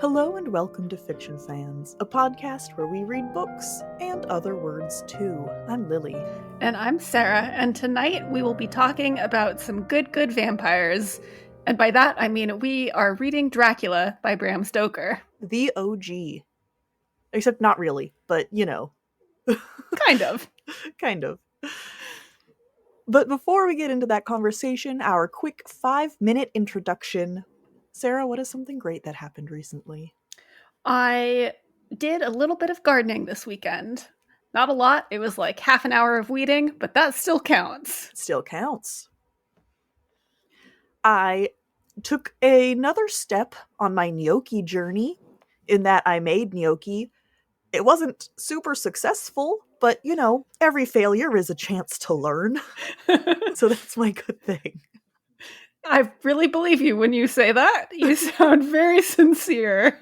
Hello and welcome to Fiction Fans, a podcast where we read books and other words too. I'm Lily. And I'm Sarah, and tonight we will be talking about some good vampires. And by that, I mean we are reading Dracula by Bram Stoker. The OG. Except not really, but you know. Kind of. Kind of. But before we get into that conversation, our quick 5-minute introduction. Sarah, what is something great that happened recently? I did a little bit of gardening this weekend. Not a lot. It was like half an hour of weeding, but that still counts. Still counts. I took another step on my gnocchi journey in that I made gnocchi. It wasn't super successful, but you know, every failure is a chance to learn. So that's my good thing. I really believe you when you say that. You sound very sincere.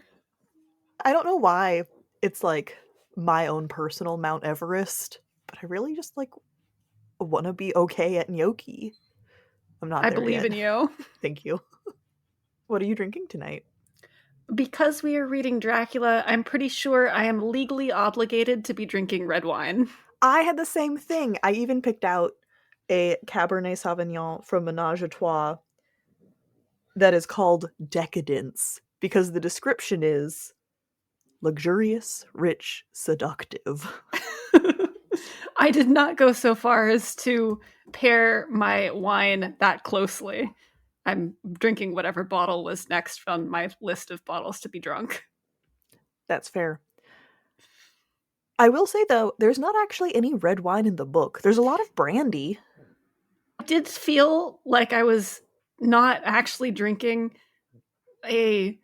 I don't know why it's like my own personal Mount Everest, but I really just like want to be okay at gnocchi. I'm not there I believe yet. in you. Thank you. What are you drinking tonight? Because we are reading Dracula, I'm pretty sure I am legally obligated to be drinking red wine. I had the same thing. I even picked out a Cabernet Sauvignon from Ménage à Trois that is called Decadence because the description is luxurious, rich, seductive. I did not go so far as to pair my wine that closely. I'm drinking whatever bottle was next on my list of bottles to be drunk. That's fair. I will say, though, there's not actually any red wine in the book. There's a lot of brandy. I did feel like I was not actually drinking a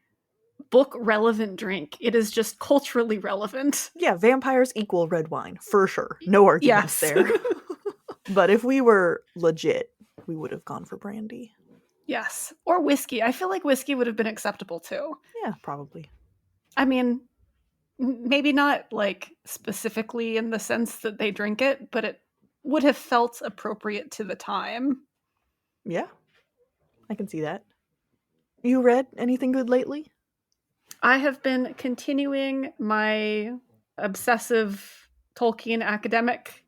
book-relevant drink. It is just culturally relevant. Yeah, vampires equal red wine, for sure. No arguments there. But if we were legit, we would have gone for brandy. Yes. Or whiskey. I feel like whiskey would have been acceptable, too. Yeah, probably. I mean, maybe not like specifically in the sense that they drink it, but it would have felt appropriate to the time. Yeah, I can see that. You read anything good lately? I have been continuing my obsessive Tolkien academic.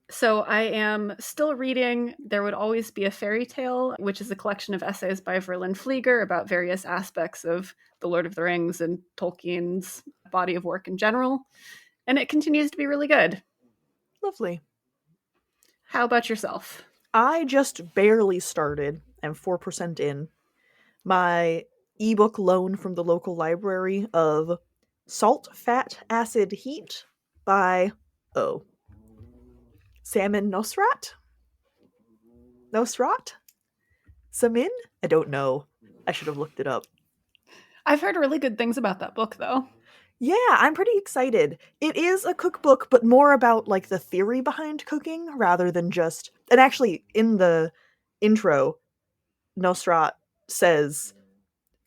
So I am still reading There Would Always Be a Fairy Tale, which is a collection of essays by Verlyn Flieger about various aspects of The Lord of the Rings and Tolkien's body of work in general. And it continues to be really good. Lovely. How about yourself? I just barely started. I'm 4% in. My ebook loan from the local library of Salt, Fat, Acid, Heat by, Salman Nosrat? Nosrat? Samin? I don't know. I should have looked it up. I've heard really good things about that book, though. Yeah, I'm pretty excited. It is a cookbook, but more about, like, the theory behind cooking rather than just... And actually, in the intro, Nosrat says,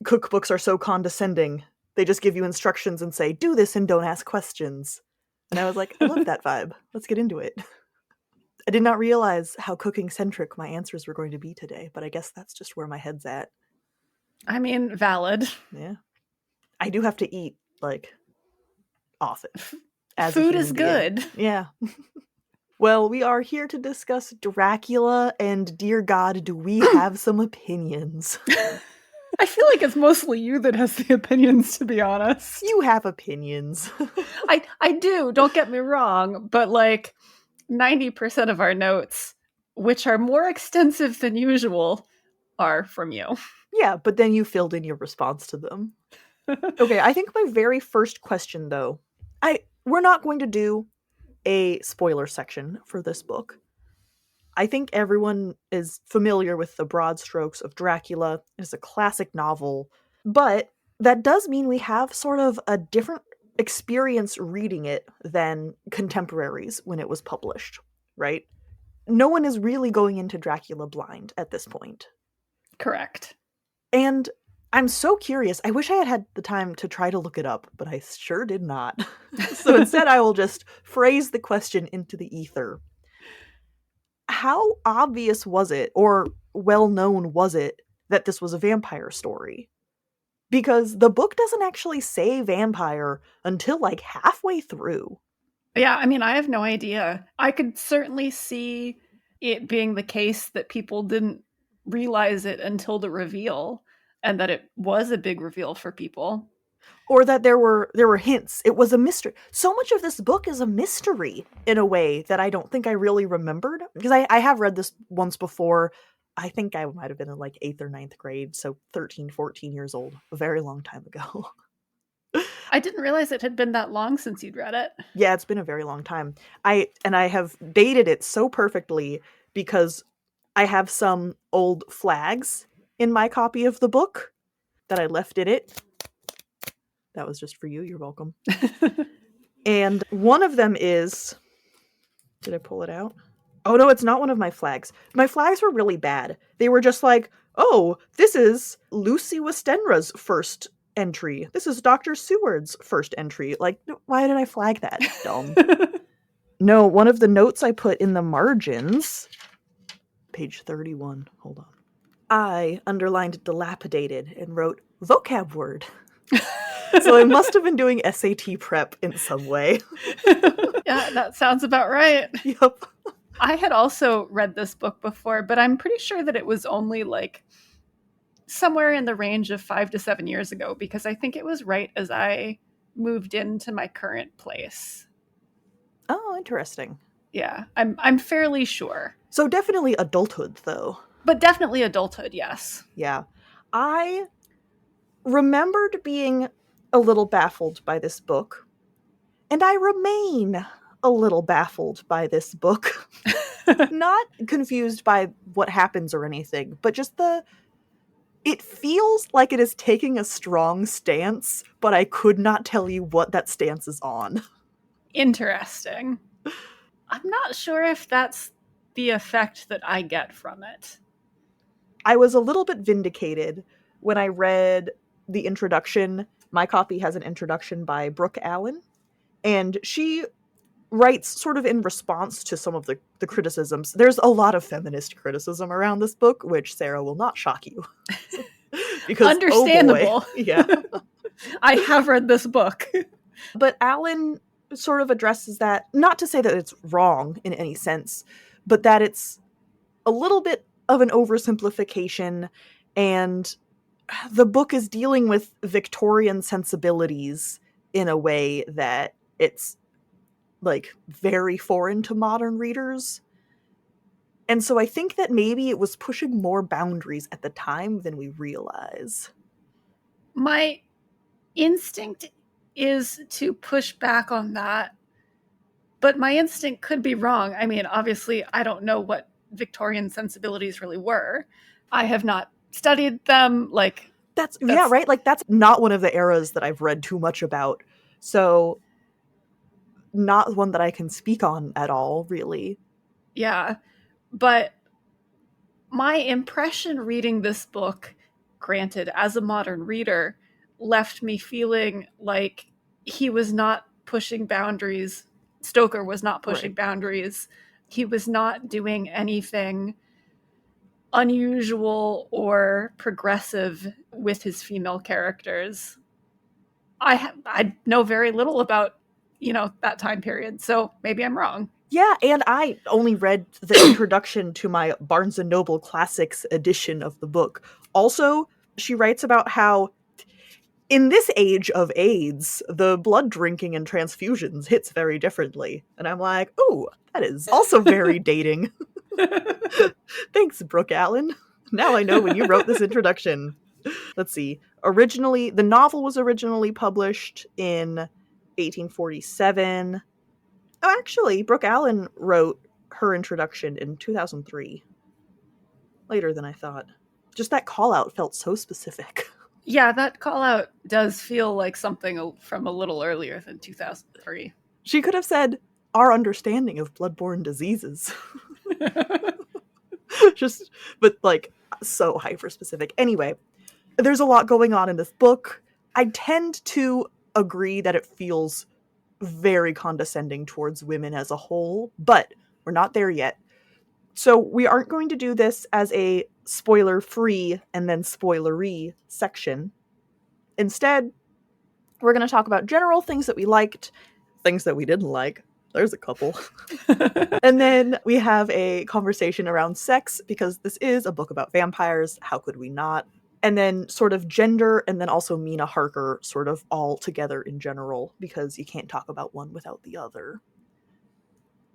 cookbooks are so condescending. They just give you instructions and say, do this and don't ask questions. And I was like, I love that vibe. Let's get into it. I did not realize how cooking-centric my answers were going to be today, but I guess that's just where my head's at. I mean, valid. Yeah. I do have to eat, like, often. As Food is good. Yeah. Well, we are here to discuss Dracula, and dear God, do we have some opinions. I feel like it's mostly you that has the opinions, to be honest. You have opinions. I do, don't get me wrong, but like 90% of our notes, which are more extensive than usual, are from you. Yeah, but then you filled in your response to them. Okay, I think my very first question, though, we're not going to do a spoiler section for this book. I think everyone is familiar with the broad strokes of Dracula. It's a classic novel, but that does mean we have sort of a different experience reading it than contemporaries when it was published, right? No one is really going into Dracula blind at this point. Correct. And I'm so curious. I wish I had had the time to try to look it up, but I sure did not. So instead, I will just phrase the question into the ether. How obvious was it, or well-known was it, that this was a vampire story? because the book doesn't actually say vampire until like halfway through. Yeah, I mean, I have no idea. I could certainly see it being the case that people didn't realize it until the reveal, and that it was a big reveal for people. Or that there were hints. It was a mystery. So much of this book is a mystery in a way that I don't think I really remembered. Because I have read this once before. I think I might have been in like 8th or ninth grade, so 13, 14 years old, a very long time ago. I didn't realize it had been that long since you'd read it. Yeah, it's been a very long time. I have dated it so perfectly because I have some old flags in my copy of the book that I left in it. That was just for you. You're welcome. And one of them is... Did I pull it out? Oh, no, it's not one of my flags. My flags were really bad. They were just like, oh, this is Lucy Westenra's first entry. This is Dr. Seward's first entry. Like, why did I flag that? Dumb. No, one of the notes I put in the margins, page 31, hold on. I underlined dilapidated and wrote vocab word. So I must have been doing SAT prep in some way. Yeah, that sounds about right. Yep. I had also read this book before, but I'm pretty sure that it was only like somewhere in the range of 5 to 7 years ago, because I think it was right as I moved into my current place. Oh, interesting. Yeah, I'm fairly sure. So definitely adulthood, though. But definitely adulthood, yes. Yeah. I remembered being a little baffled by this book, and I remain a little baffled by this book. Not confused by what happens or anything, but just it feels like it is taking a strong stance, but I could not tell you what that stance is on. Interesting. I'm not sure if that's the effect that I get from it. I was a little bit vindicated when I read the introduction. My copy has an introduction by Brooke Allen, and she writes sort of in response to some of the criticisms. There's a lot of feminist criticism around this book, which, Sarah, will not shock you. Because, understandable. Oh boy, yeah. I have read this book. But Allen sort of addresses that, not to say that it's wrong in any sense, but that it's a little bit of an oversimplification, and the book is dealing with Victorian sensibilities in a way that it's like very foreign to modern readers. And so I think that maybe it was pushing more boundaries at the time than we realize. My instinct is to push back on that, but my instinct could be wrong. I mean, obviously, I don't know what Victorian sensibilities really were. I have not studied them. Like, that's yeah, right? Like, that's not one of the eras that I've read too much about. So not one that I can speak on at all, really. Yeah. But my impression reading this book, granted, as a modern reader, left me feeling like he was not pushing boundaries. Stoker was not pushing boundaries. He was not doing anything unusual or progressive with his female characters. I know very little about, that time period, so maybe I'm wrong. Yeah, and I only read the introduction to my Barnes & Noble Classics edition of the book. Also, she writes about how in this age of AIDS, the blood drinking and transfusions hits very differently. And I'm like, ooh, that is also very dating. Thanks, Brooke Allen. Now I know when you wrote this introduction. Let's see. The novel was originally published in 1847. Oh, actually, Brooke Allen wrote her introduction in 2003. Later than I thought. Just that call-out felt so specific. Yeah, that call-out does feel like something from a little earlier than 2003. She could have said, our understanding of bloodborne diseases. But like, so hyper-specific. Anyway, there's a lot going on in this book. I tend to agree that it feels very condescending towards women as a whole, but we're not there yet. So we aren't going to do this as a spoiler-free and then spoilery section. Instead, we're going to talk about general things that we liked, things that we didn't like. There's a couple. And then we have a conversation around sex, because this is a book about vampires. How could we not? And then sort of gender, and then also Mina Harker sort of all together in general, because you can't talk about one without the other.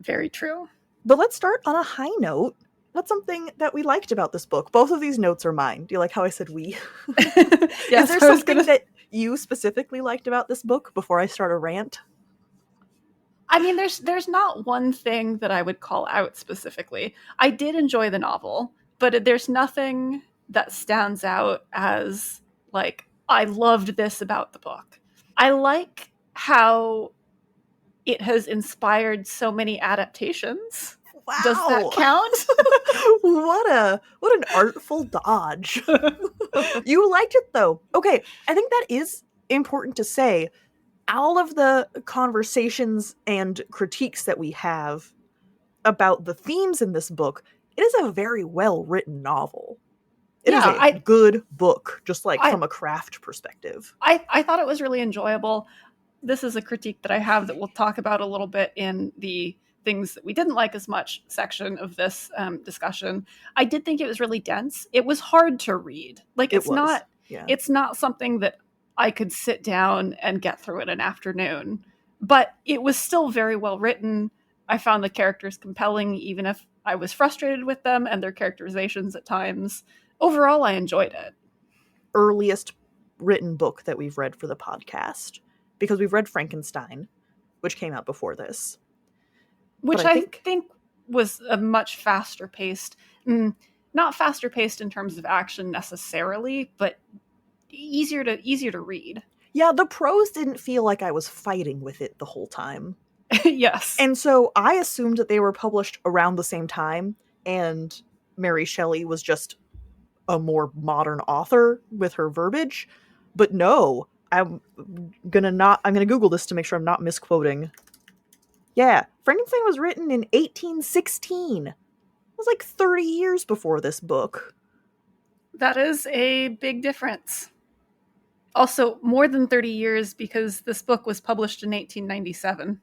Very true. But let's start on a high note. What's something that we liked about this book? Both of these notes are mine. Do you like how I said we? Yes, is there something that you specifically liked about this book before I start a rant? I mean, there's not one thing that I would call out specifically. I did enjoy the novel, but there's nothing that stands out as, like, I loved this about the book. I like how it has inspired so many adaptations. Wow. Does that count? what an artful dodge. You liked it, though. Okay, I think that is important to say. All of the conversations and critiques that we have about the themes in this book, it is a very well-written novel. It is a good book, just like from a craft perspective. I thought it was really enjoyable. This is a critique that I have that we'll talk about a little bit in the things that we didn't like as much section of this discussion. I did think it was really dense. It was hard to read. Like, it's not something that I could sit down and get through in an afternoon. But it was still very well written. I found the characters compelling, even if I was frustrated with them and their characterizations at times. Overall, I enjoyed it. Earliest written book that we've read for the podcast, because we've read Frankenstein, which came out before this. Which I think was a much faster paced, not faster paced in terms of action necessarily, but easier to read. Yeah, the prose didn't feel like I was fighting with it the whole time. Yes. And so I assumed that they were published around the same time, and Mary Shelley was just a more modern author with her verbiage. But no, I'm gonna Google this to make sure I'm not misquoting. Yeah, Frankenstein was written in 1816. It was like 30 years before this book. That is a big difference. Also, more than 30 years, because this book was published in 1897.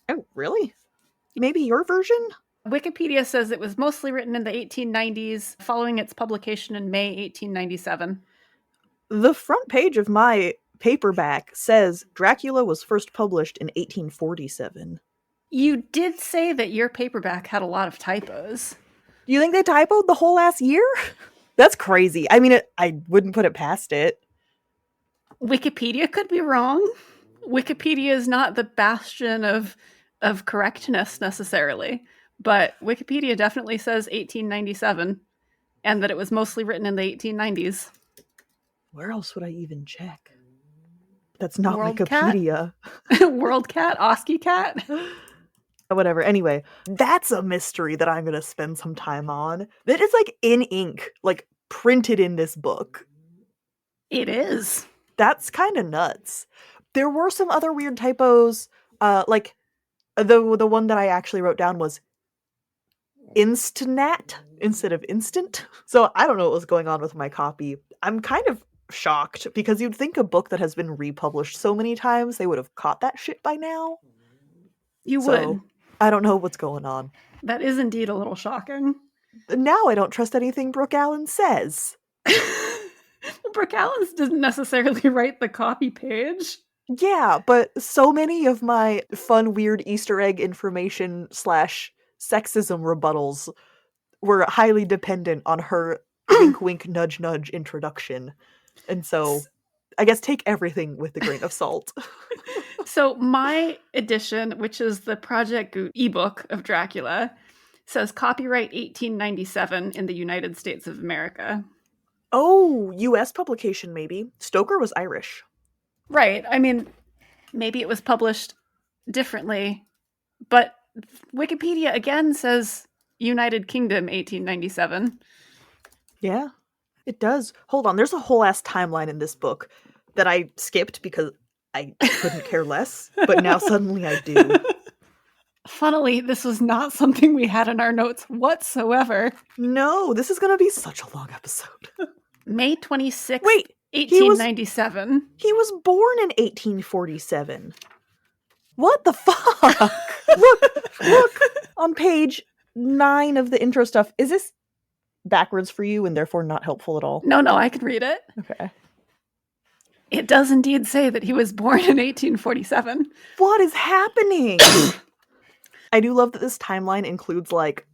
Oh, really? Maybe your version? Wikipedia says it was mostly written in the 1890s, following its publication in May 1897. The front page of my paperback says Dracula was first published in 1847. You did say that your paperback had a lot of typos. Do you think they typoed the whole last year? That's crazy. I mean, I wouldn't put it past it. Wikipedia could be wrong. Wikipedia is not the bastion of correctness necessarily, but Wikipedia definitely says 1897, and that it was mostly written in the 1890s. Where else would I even check? That's not World Wikipedia. Cat? World Cat? Oski Cat? Whatever. Anyway, that's a mystery that I'm going to spend some time on. That is like in ink, like printed in this book. It is. That's kind of nuts. There were some other weird typos. Like the one that I actually wrote down was instant instead of instant. So I don't know what was going on with my copy. I'm kind of shocked, because you'd think a book that has been republished so many times, they would have caught that shit by now. You would. I don't know what's going on. That is indeed a little shocking. Now I don't trust anything Brooke Allen says. Well, Brooke Allen didn't necessarily write the copy page. Yeah, but so many of my fun, weird Easter egg information / sexism rebuttals were highly dependent on her wink, wink, nudge, nudge introduction. And so I guess take everything with a grain of salt. So my edition, which is the Project Goot ebook of Dracula, says copyright 1897 in the United States of America. Oh, U.S. publication maybe. Stoker was Irish. Right. I mean, maybe it was published differently, but Wikipedia again says United Kingdom 1897. Yeah, it does. Hold on, there's a whole ass timeline in this book that I skipped because I couldn't care less, but now suddenly I do. Funnily, this was not something we had in our notes whatsoever. No, this is going to be such a long episode. May 26th. Wait, 1897. He was born in 1847. What the fuck? Look on page 9 of the intro stuff. Is this backwards for you and therefore not helpful at all? No, I can read it. Okay. It does indeed say that he was born in 1847. What is happening? I do love that this timeline includes, like,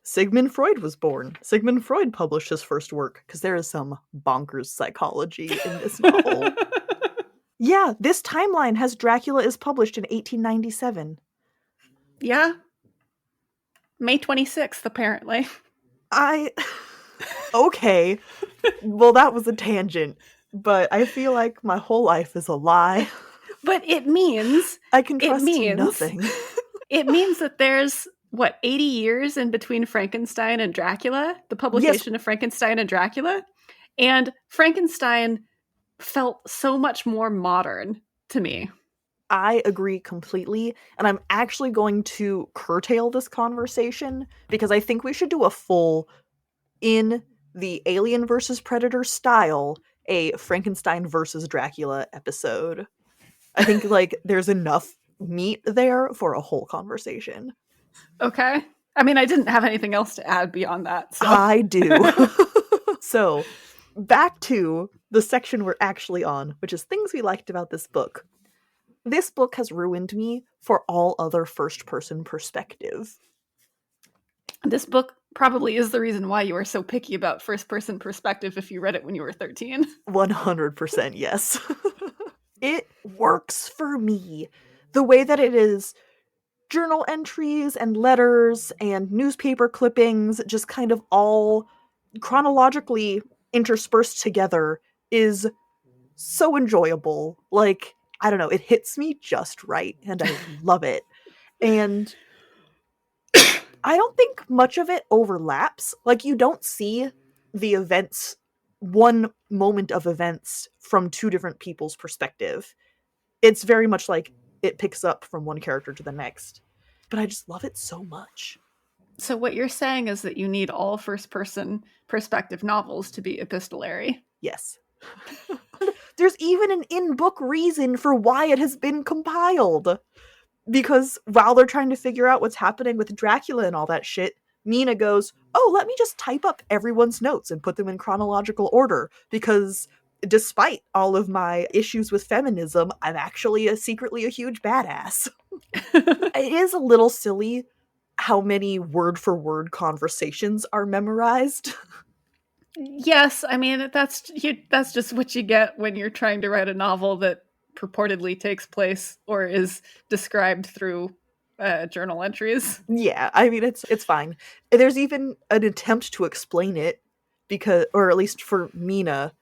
Sigmund Freud was born. Sigmund Freud published his first work, because there is some bonkers psychology in this novel. Yeah, this timeline has Dracula is published in 1897. Yeah. May 26th, apparently. Okay. Well, that was a tangent, but I feel like my whole life is a lie. But it means... I can trust nothing. It means that there's, 80 years in between Frankenstein and Dracula? The publication of Frankenstein and Dracula? And Frankenstein felt so much more modern to me. I agree completely, and I'm actually going to curtail this conversation because I think we should do a full, in the Alien versus Predator style, a Frankenstein versus Dracula episode. I think, like, there's enough meat there for a whole conversation. Okay. I mean, I didn't have anything else to add beyond that. So. I do. So, back to the section we're actually on, which is things we liked about this book. This book has ruined me for all other first-person perspective. This book probably is the reason why you are so picky about first-person perspective if you read it when you were 13. 100% yes. It works for me. The way that it is journal entries and letters and newspaper clippings just kind of all chronologically interspersed together is so enjoyable. Like, I don't know, it hits me just right, and I love it. And I don't think much of it overlaps. Like, you don't see the events, one moment of events from two different people's perspective. It's very much like it picks up from one character to the next. But I just love it so much. So what you're saying is that you need all first-person perspective novels to be epistolary. Yes. There's even an in-book reason for why it has been compiled. Because while they're trying to figure out what's happening with Dracula and all that shit, Mina goes, oh, let me just type up everyone's notes and put them in chronological order. Because despite all of my issues with feminism, I'm actually secretly a huge badass. It is a little silly how many word-for-word conversations are memorized. Yes, I mean, that's just what you get when you're trying to write a novel that purportedly takes place or is described through journal entries. Yeah, I mean, it's fine. There's even an attempt to explain it, because, or at least for Mina,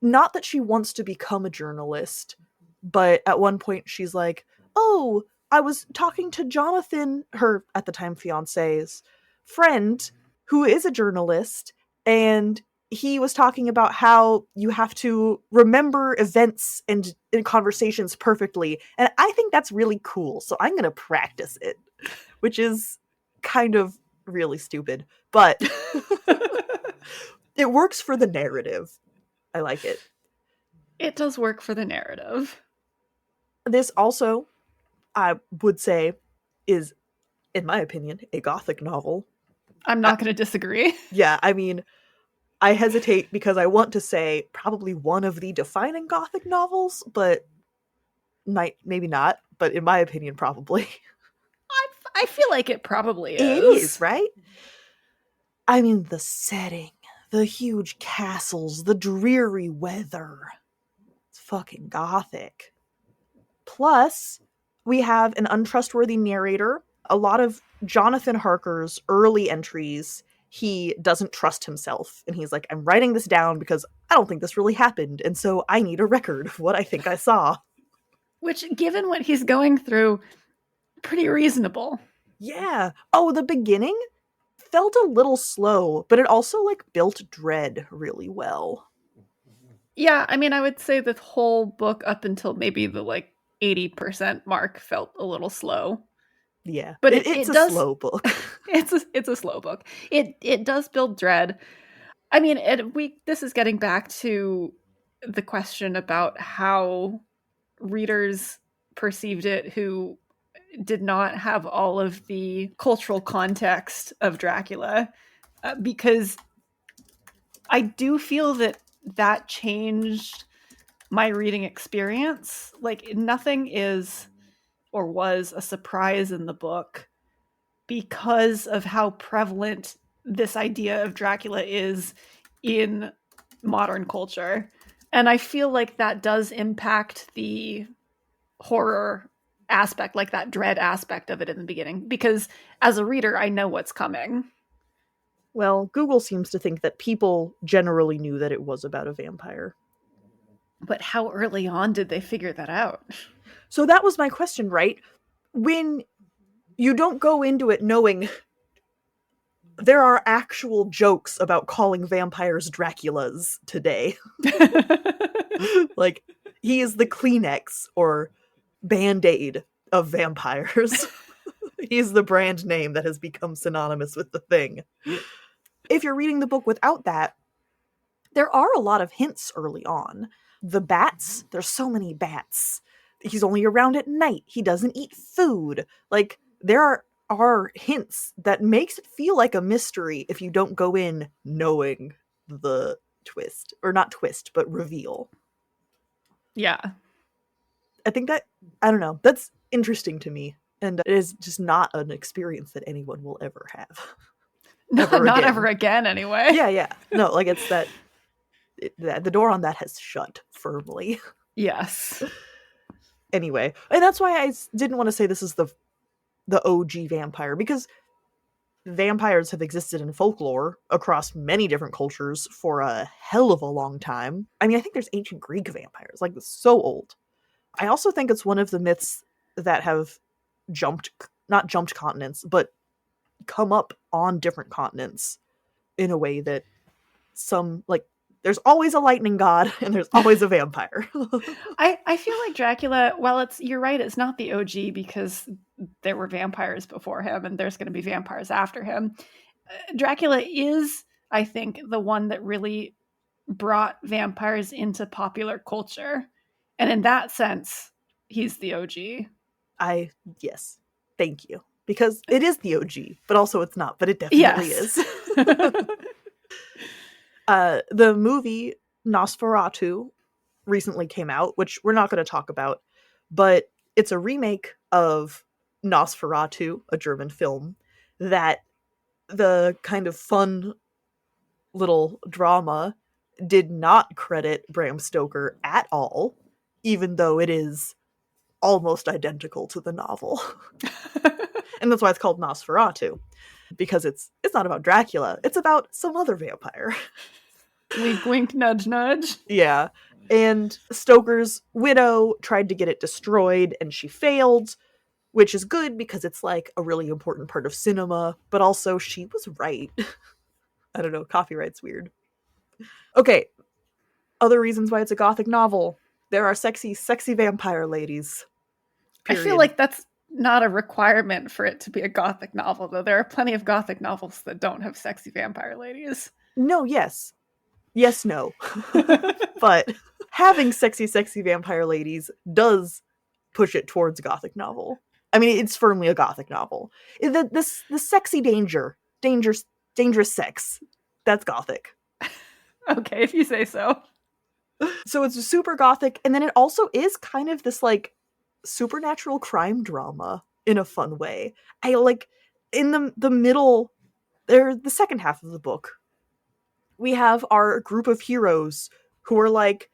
not that she wants to become a journalist, but at one point she's like, oh, I was talking to Jonathan, her, at the time, fiance's friend, who is a journalist, and he was talking about how you have to remember events and conversations perfectly, and I think that's really cool, so I'm going to practice it, which is kind of really stupid, but it works for the narrative. I like it. It does work for the narrative. This also, I would say, is, in my opinion, a Gothic novel. I'm not going to disagree. Yeah, I mean, I hesitate because I want to say probably one of the defining Gothic novels, but maybe not, but in my opinion, probably. I feel like it probably is. It is, right? I mean, the setting, the huge castles, the dreary weather. It's fucking Gothic. Plus, we have an untrustworthy narrator. A lot of Jonathan Harker's early entries, he doesn't trust himself. And he's like, I'm writing this down because I don't think this really happened. And so I need a record of what I think I saw. Which, given what he's going through, pretty reasonable. Yeah. Oh, the beginning felt a little slow, but it also, like, built dread really well. Yeah, I mean, I would say the whole book up until maybe the, 80% mark felt a little slow. Yeah, but it's a slow book. It's a slow book. It does build dread. I mean, this is getting back to the question about how readers perceived it who did not have all of the cultural context of Dracula, because I do feel that that changed my reading experience. Like, nothing is or was a surprise in the book because of how prevalent this idea of Dracula is in modern culture. And I feel like that does impact the horror aspect, like that dread aspect of it in the beginning, because as a reader, I know what's coming. Well, Google seems to think that people generally knew that it was about a vampire. But how early on did they figure that out? So that was my question, right? When you don't go into it knowing there are actual jokes about calling vampires Draculas today. Like, he is the Kleenex or Band-Aid of vampires. He's the brand name that has become synonymous with the thing. If you're reading the book without that, there are a lot of hints early on. The bats, there's so many bats. He's only around at night. He doesn't eat food. Like, there are hints that makes it feel like a mystery if you don't go in knowing the twist. Or not twist, but reveal. Yeah. I think that, I don't know, that's interesting to me. And it is just not an experience that anyone will ever have. Not ever again, anyway. Yeah. No, like, it's that the door on that has shut firmly. Yes. Anyway, and that's why I didn't want to say this is the OG vampire, because vampires have existed in folklore across many different cultures for a hell of a long time. I mean, I think there's ancient Greek vampires, like, so old. I also think it's one of the myths that have not jumped continents, but come up on different continents in a way that some, like, there's always a lightning god and there's always a vampire. I feel like Dracula, well, you're right, it's not the OG because there were vampires before him and there's going to be vampires after him. Dracula is, I think, the one that really brought vampires into popular culture. And in that sense, he's the OG. Yes, thank you. Because it is the OG, but also it's not, but it definitely is. The movie Nosferatu recently came out, which we're not going to talk about, but it's a remake of Nosferatu, a German film, that the kind of fun little drama did not credit Bram Stoker at all, even though it is almost identical to the novel. And that's why it's called Nosferatu, because it's not about Dracula, it's about some other vampire. Wink, wink, nudge, nudge. Yeah. And Stoker's widow tried to get it destroyed, and she failed, which is good because it's like a really important part of cinema, but also she was right. I don't know, copyright's weird. Okay, other reasons why it's a gothic novel. There are sexy vampire ladies. Period. I feel like that's not a requirement for it to be a gothic novel, though. There are plenty of gothic novels that don't have sexy vampire ladies. No, yes. Yes, no. But having sexy Vampire Ladies does push it towards a gothic novel. I mean, it's firmly a gothic novel. The sexy dangerous sex, that's gothic. Okay, if you say so. So it's super gothic, and then it also is kind of this, like, supernatural crime drama in a fun way. I like, in the middle, the second half of the book, we have our group of heroes who are, like,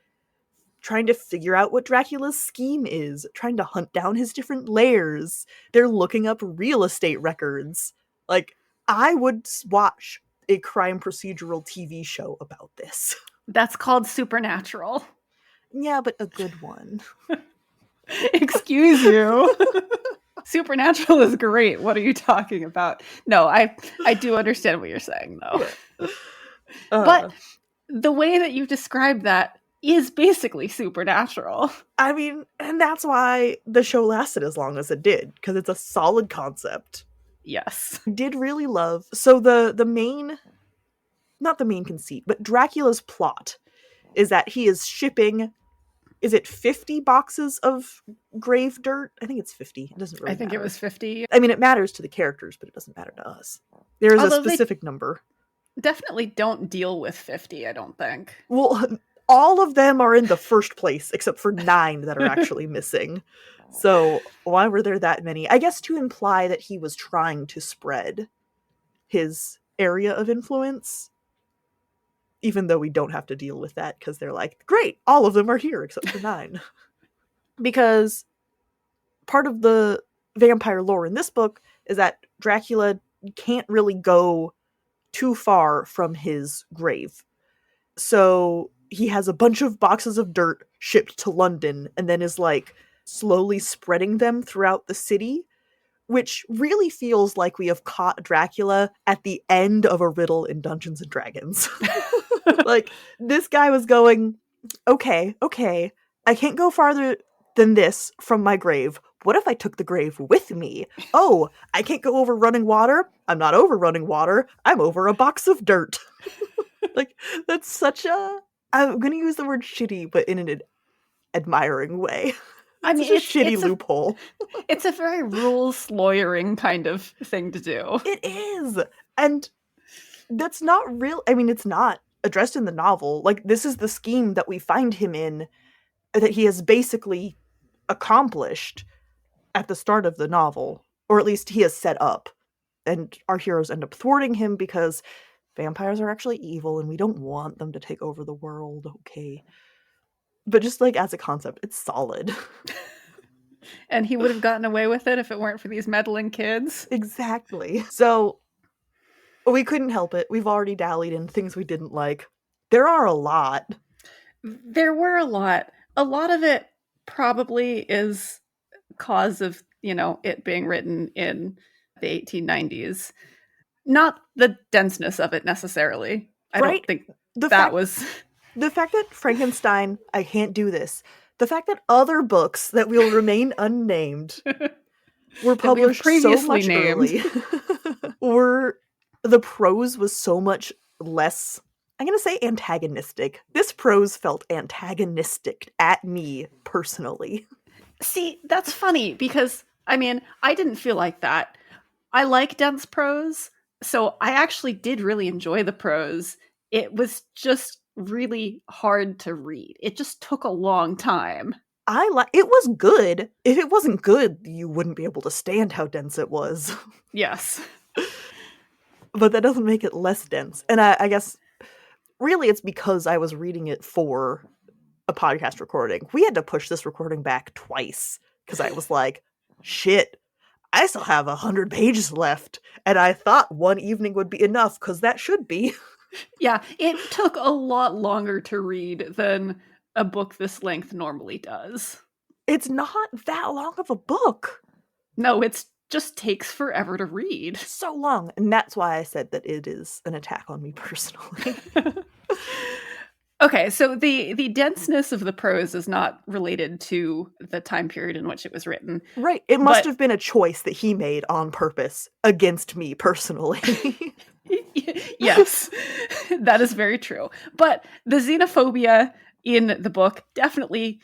trying to figure out what Dracula's scheme is, trying to hunt down his different lairs. They're looking up real estate records. Like, I would watch a crime procedural TV show about this. That's called Supernatural. Yeah, but a good one. Excuse you. Supernatural is great. What are you talking about? No, I do understand what you're saying, though. But the way that you've described that is basically supernatural. I mean, and that's why the show lasted as long as it did, because it's a solid concept. Yes. I did really love, so the main, not the main conceit, but Dracula's plot is that he is shipping, is it 50 boxes of grave dirt? I think it's 50. It doesn't really matter. I think it was 50. I mean, it matters to the characters, but it doesn't matter to us. There is Although a specific number. Definitely don't deal with 50, I don't think. Well, all of them are in the first place, except for 9 that are actually missing. So why were there that many? I guess to imply that he was trying to spread his area of influence, even though we don't have to deal with that, because they're like, great, all of them are here except for 9. Because part of the vampire lore in this book is that Dracula can't really go too far from his grave. So he has a bunch of boxes of dirt shipped to London and then is like slowly spreading them throughout the city, which really feels like we have caught Dracula at the end of a riddle in Dungeons and Dragons. Like, this guy was going, okay, I can't go farther than this from my grave. What if I took the grave with me? Oh, I can't go over running water. I'm not over running water. I'm over a box of dirt. Like, that's such a... I'm going to use the word shitty, but in an admiring way. I mean, it's a shitty loophole. It's a very rules lawyering kind of thing to do. It is. And that's not real. I mean, it's not addressed in the novel. Like, this is the scheme that we find him in, that he has basically accomplished at the start of the novel, or at least he has set up, and our heroes end up thwarting him because vampires are actually evil and we don't want them to take over the world. Okay, but just like as a concept, it's solid. And he would have gotten away with it if it weren't for these meddling kids. Exactly. So we couldn't help it. We've already dallied in things we didn't like. There are a lot. There were a lot. A lot of it probably is cause of, it being written in the 1890s. Not the denseness of it necessarily. I don't think was... The fact that Frankenstein, I can't do this. The fact that other books that will remain unnamed were published so much early. The prose was so much less, I'm going to say antagonistic. This prose felt antagonistic at me personally. See, that's funny because, I mean, I didn't feel like that. I like dense prose, so I actually did really enjoy the prose. It was just really hard to read. It just took a long time. It was good. If it wasn't good, you wouldn't be able to stand how dense it was. Yes. But that doesn't make it less dense. And I guess, really, it's because I was reading it for a podcast recording. We had to push this recording back twice because I was like, shit, I still have 100 pages left. And I thought one evening would be enough because that should be. Yeah, it took a lot longer to read than a book this length normally does. It's not that long of a book. No, it just takes forever to read. So long. And that's why I said that it is an attack on me personally. Okay, so the denseness of the prose is not related to the time period in which it was written. Right. It must have been a choice that he made on purpose against me personally. Yes, that is very true. But the xenophobia in the book definitely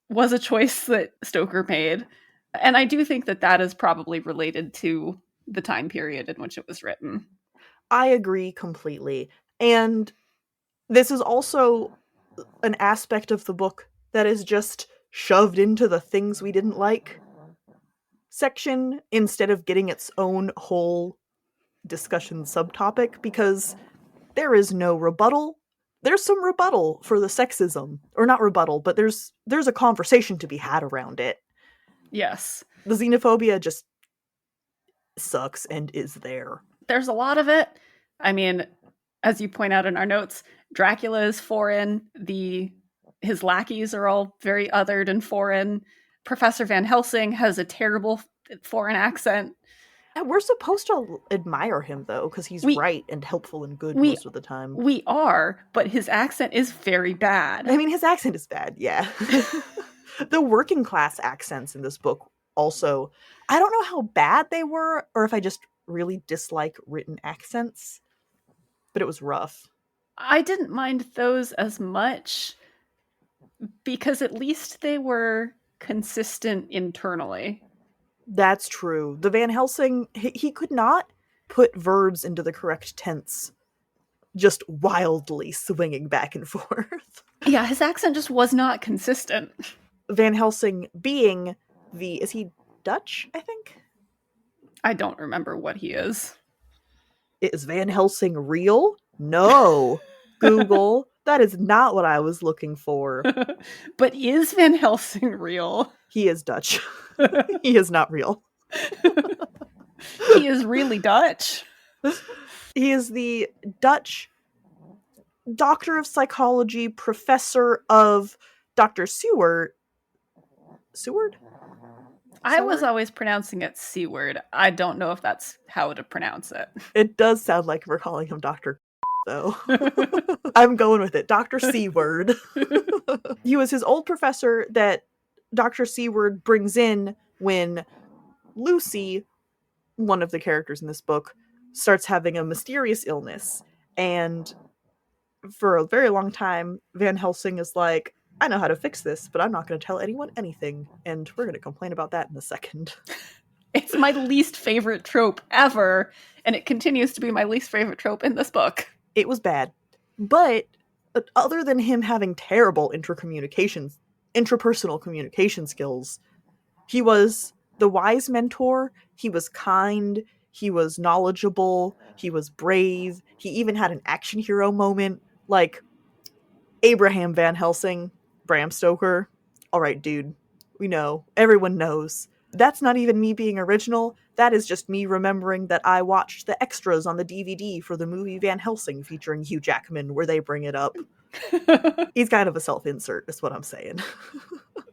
was a choice that Stoker made. And I do think that is probably related to the time period in which it was written. I agree completely. And this is also an aspect of the book that is just shoved into the things we didn't like section instead of getting its own whole discussion subtopic, because there is no rebuttal. There's some rebuttal for the sexism, or not rebuttal, but there's a conversation to be had around it. Yes. The xenophobia just sucks and is there. There's a lot of it. I mean, as you point out in our notes, Dracula is foreign. His lackeys are all very othered and foreign. Professor Van Helsing has a terrible foreign accent. And we're supposed to admire him, though, because he's right and helpful and good most of the time. We are, but his accent is very bad. I mean, his accent is bad, yeah. The working class accents in this book also, I don't know how bad they were, or if I just really dislike written accents, but it was rough. I didn't mind those as much because at least they were consistent internally. That's true. The Van Helsing, he could not put verbs into the correct tense, just wildly swinging back and forth. Yeah, his accent just was not consistent. Van Helsing being is he Dutch, I think? I don't remember what he is. Is Van Helsing real? No. Google, that is not what I was looking for. But is Van Helsing real? He is Dutch. He is not real. He is really Dutch. He is the Dutch doctor of psychology, professor of Dr. Seward. Seward? I was always pronouncing it C-word. I don't know if that's how to pronounce it. It does sound like we're calling him Dr. though. I'm going with it. Dr. Seward. He was his old professor that Dr. Seward brings in when Lucy, one of the characters in this book, starts having a mysterious illness. And for a very long time, Van Helsing is like, I know how to fix this, but I'm not going to tell anyone anything. And we're going to complain about that in a second. It's my least favorite trope ever, and it continues to be my least favorite trope in this book. It was bad. But other than him having terrible interpersonal communication skills, he was the wise mentor, he was kind, he was knowledgeable, he was brave, he even had an action hero moment, like Abraham Van Helsing, Bram Stoker. All right, dude, we know, everyone knows. That's not even me being original, that is just me remembering that I watched the extras on the DVD for the movie Van Helsing featuring Hugh Jackman, where they bring it up. He's kind of a self-insert, is what I'm saying.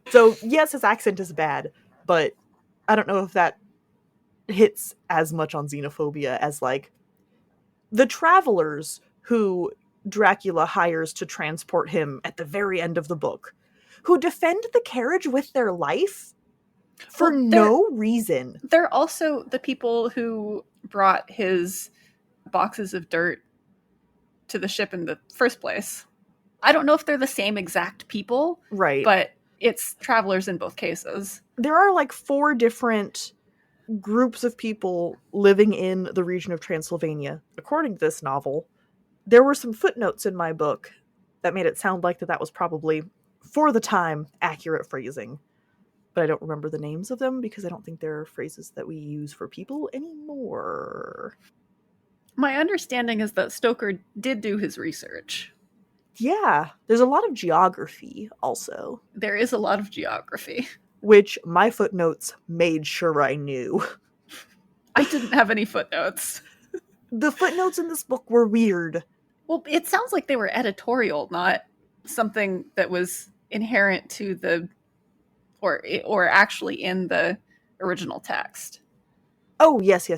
So, yes, his accent is bad, but I don't know if that hits as much on xenophobia as, like, the travelers who Dracula hires to transport him at the very end of the book, who defend the carriage with their life for no reason. They're also the people who brought his boxes of dirt to the ship in the first place. I don't know if they're the same exact people, right? But it's travelers in both cases. There are like 4 different groups of people living in the region of Transylvania. According to this novel, there were some footnotes in my book that made it sound like that was probably, for the time, accurate phrasing. But I don't remember the names of them because I don't think they're phrases that we use for people anymore. My understanding is that Stoker did do his research. Yeah, there's a lot of geography also. There is a lot of geography. Which my footnotes made sure I knew. I didn't have any footnotes. The footnotes in this book were weird. Well, it sounds like they were editorial, not something that was inherent to the or actually in the original text. Oh, yes.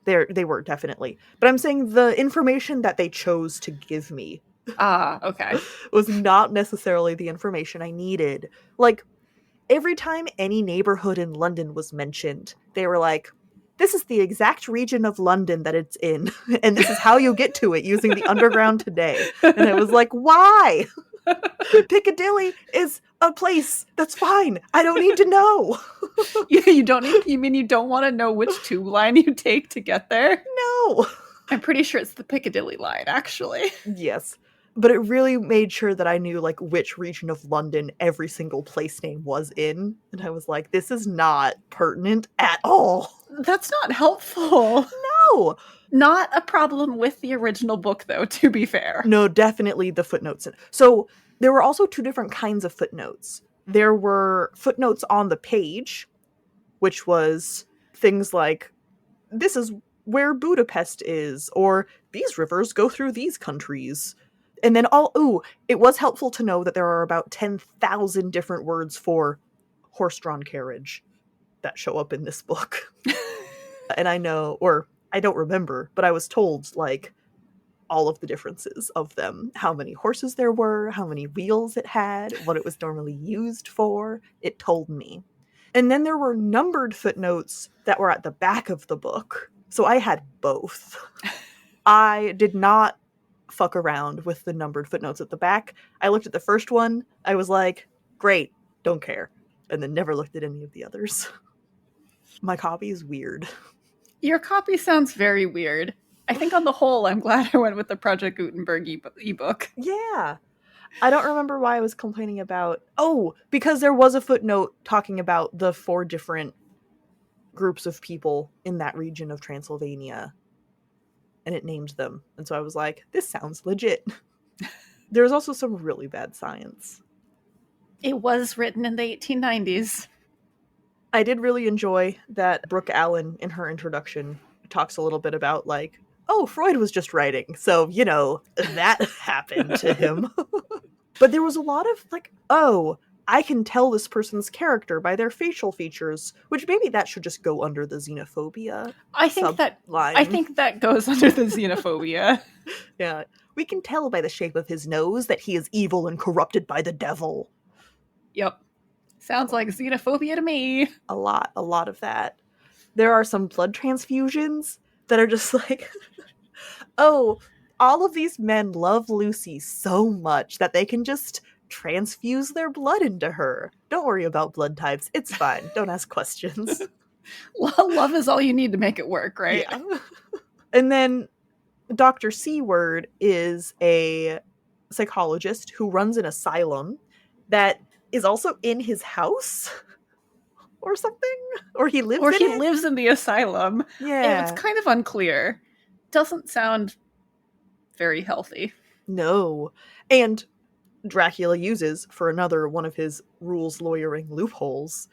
They were, definitely. But I'm saying the information that they chose to give me okay. was not necessarily the information I needed. Like, every time any neighborhood in London was mentioned, they were like, this is the exact region of London that it's in, and this is how you get to it using the underground today. And I was like, why? Piccadilly is a place. That's fine. I don't need to know. You don't need, you mean you don't want to know which tube line you take to get there? No. I'm pretty sure it's the Piccadilly line, actually. Yes. But it really made sure that I knew, like, which region of London every single place name was in. And I was like, this is not pertinent at all. That's not helpful. No. Not a problem with the original book, though, to be fair. No, definitely the footnotes. So there were also 2 different kinds of footnotes. There were footnotes on the page, which was things like, this is where Budapest is, or these rivers go through these countries. And then it was helpful to know that there are about 10,000 different words for horse-drawn carriage that show up in this book. And I know, or I don't remember, but I was told, like, all of the differences of them. How many horses there were, how many wheels it had, what it was normally used for. It told me. And then there were numbered footnotes that were at the back of the book. So I had both. I did not fuck around with the numbered footnotes at the back. I looked at the first one. I was like, great, don't care. And then never looked at any of the others. My copy is weird. Your copy sounds very weird. I think on the whole, I'm glad I went with the Project Gutenberg ebook. Yeah. I don't remember why I was complaining about... Oh, because there was a footnote talking about the 4 different groups of people in that region of Transylvania. And it named them. And so I was like, this sounds legit. There's also some really bad science. It was written in the 1890s. I did really enjoy that Brooke Allen, in her introduction, talks a little bit about, like, oh, Freud was just writing, so, you know, that happened to him. But there was a lot of, like, oh, I can tell this person's character by their facial features, which maybe that should just go under the xenophobia I think that goes under the xenophobia. Yeah. We can tell by the shape of his nose that he is evil and corrupted by the devil. Yep. Sounds like xenophobia to me. A lot of that. There are some blood transfusions that are just like, oh, all of these men love Lucy so much that they can just transfuse their blood into her. Don't worry about blood types. It's fine. Don't ask questions. Love is all you need to make it work, right? Yeah. And then Dr. C-Word is a psychologist who runs an asylum that is also in his house or something, or he lives in the asylum. Yeah, it's kind of unclear. Doesn't sound very healthy. No. And Dracula uses for another one of his rules lawyering loopholes,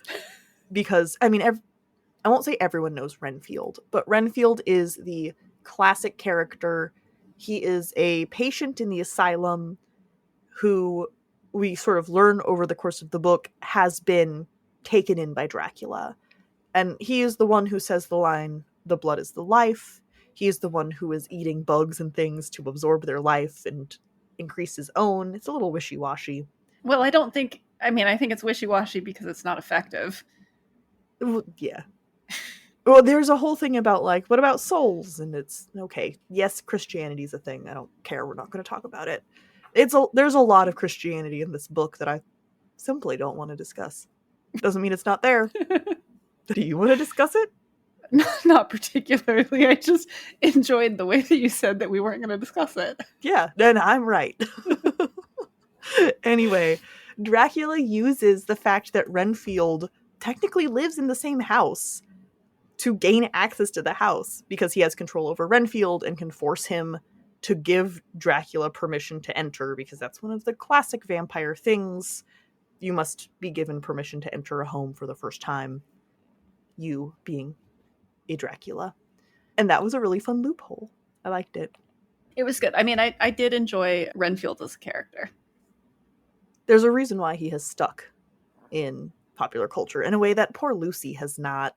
because I mean, I won't say everyone knows Renfield, but Renfield is the classic character. He is a patient in the asylum who we sort of learn over the course of the book has been taken in by Dracula. And he is the one who says the line, "The blood is the life." He is the one who is eating bugs and things to absorb their life and increase his own. It's a little wishy-washy. Well, I think it's wishy-washy because it's not effective. Yeah. Well, there's a whole thing about, like, what about souls? And it's, okay, yes, Christianity's a thing. I don't care. We're not going to talk about it. There's a lot of Christianity in this book that I simply don't want to discuss. Doesn't mean it's not there. Do you want to discuss it? Not particularly. I just enjoyed the way that you said that we weren't going to discuss it. Yeah, then I'm right. Anyway, Dracula uses the fact that Renfield technically lives in the same house to gain access to the house, because he has control over Renfield and can force him to give Dracula permission to enter, because that's one of the classic vampire things. You must be given permission to enter a home for the first time, you being a Dracula. And that was a really fun loophole. I liked it. It was good. I mean, I did enjoy Renfield as a character. There's a reason why he has stuck in popular culture in a way that poor Lucy has not.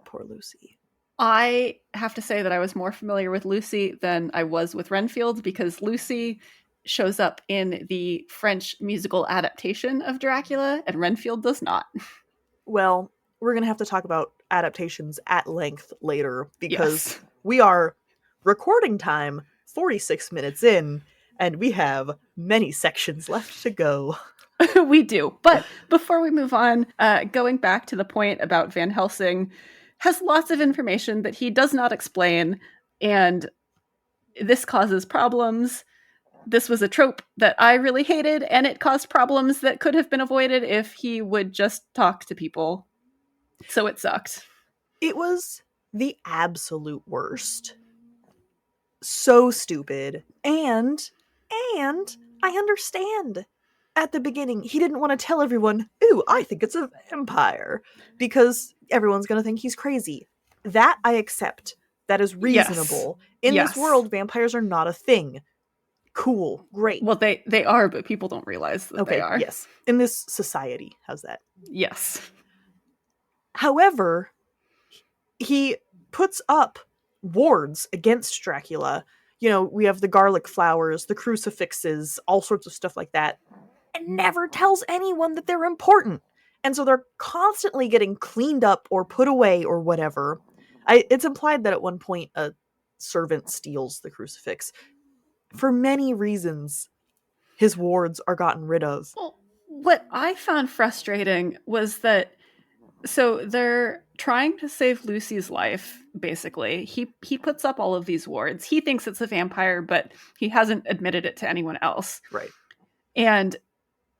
Poor Lucy. I have to say that I was more familiar with Lucy than I was with Renfield, because Lucy shows up in the French musical adaptation of Dracula, and Renfield does not. Well, we're going to have to talk about adaptations at length later, because we are recording time 46 minutes in, and we have many sections left to go. We do. But before we move on, going back to the point about Van Helsing, has lots of information that he does not explain, and this causes problems. This was a trope that I really hated, and it caused problems that could have been avoided if he would just talk to people. So it sucked. It was the absolute worst. So stupid. And I understand. At the beginning, he didn't want to tell everyone, ooh, I think it's a vampire, because everyone's going to think he's crazy. That I accept. That is reasonable. Yes. In this world, vampires are not a thing. Cool. Great. Well, they are, but people don't realize that they are. Yes. In this society. How's that? Yes. However, he puts up wards against Dracula. You know, we have the garlic flowers, the crucifixes, all sorts of stuff like that. And never tells anyone that they're important. And so they're constantly getting cleaned up or put away or whatever. It's implied that at one point a servant steals the crucifix. for many reasons, his wards are gotten rid of. Well, what I found frustrating was that, so they're trying to save Lucy's life, basically. He puts up all of these wards. He thinks it's a vampire, but he hasn't admitted it to anyone else. Right. And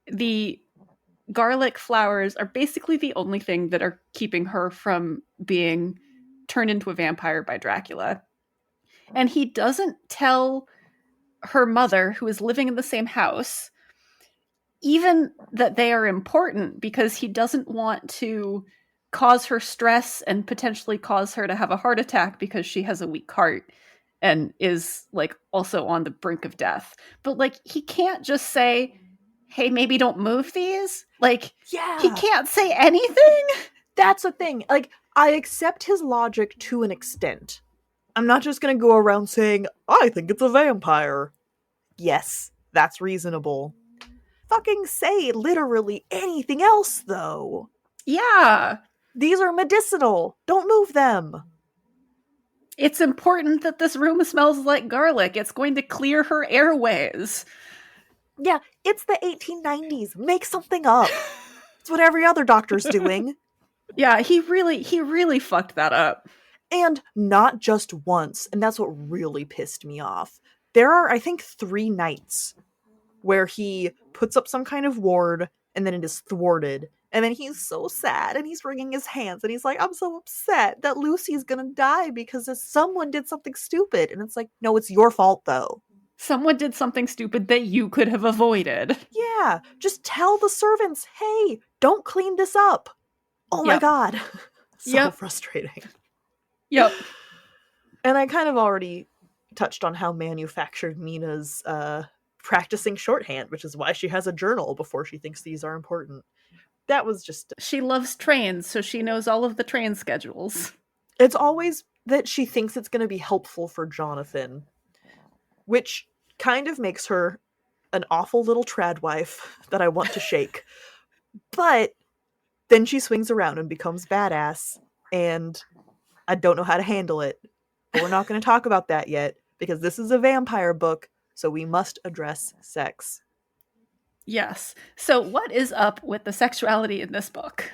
the garlic flowers are basically the only thing that are keeping her from being turned into a vampire by Dracula. And he doesn't tell her mother, who is living in the same house, even that they are important, because he doesn't want to cause her stress and potentially cause her to have a heart attack because she has a weak heart and is like also on the brink of death. But like, he can't just say, hey, maybe don't move these. Like, Yeah. he can't say anything. That's the thing. Like, I accept his logic to an extent. I'm not just gonna go around saying, I think it's a vampire. Yes, that's reasonable. Fucking say literally anything else, though. Yeah. These are medicinal. Don't move them. It's important that this room smells like garlic. It's going to clear her airways. Yeah, it's the 1890s. Make something up. It's what every other doctor's doing. Yeah, he really fucked that up. And not just once, and that's what really pissed me off. There are, I think, 3 nights where he puts up some kind of ward, and then it is thwarted. And then he's so sad, and he's wringing his hands, and he's like, I'm so upset that Lucy's gonna die because someone did something stupid. And it's like, no, it's your fault, though. Someone did something stupid that you could have avoided. Yeah, just tell the servants, hey, don't clean this up. Oh my god. So frustrating. Yep. And I kind of already touched on how manufactured Mina's practicing shorthand, which is why she has a journal before she thinks these are important. That was just... She loves trains, so she knows all of the train schedules. It's always that she thinks it's going to be helpful for Jonathan, which kind of makes her an awful little trad wife that I want to shake. But then she swings around and becomes badass, and I don't know how to handle it. But we're not going to talk about that yet, because this is a vampire book, so we must address sex. Yes. So what is up with the sexuality in this book?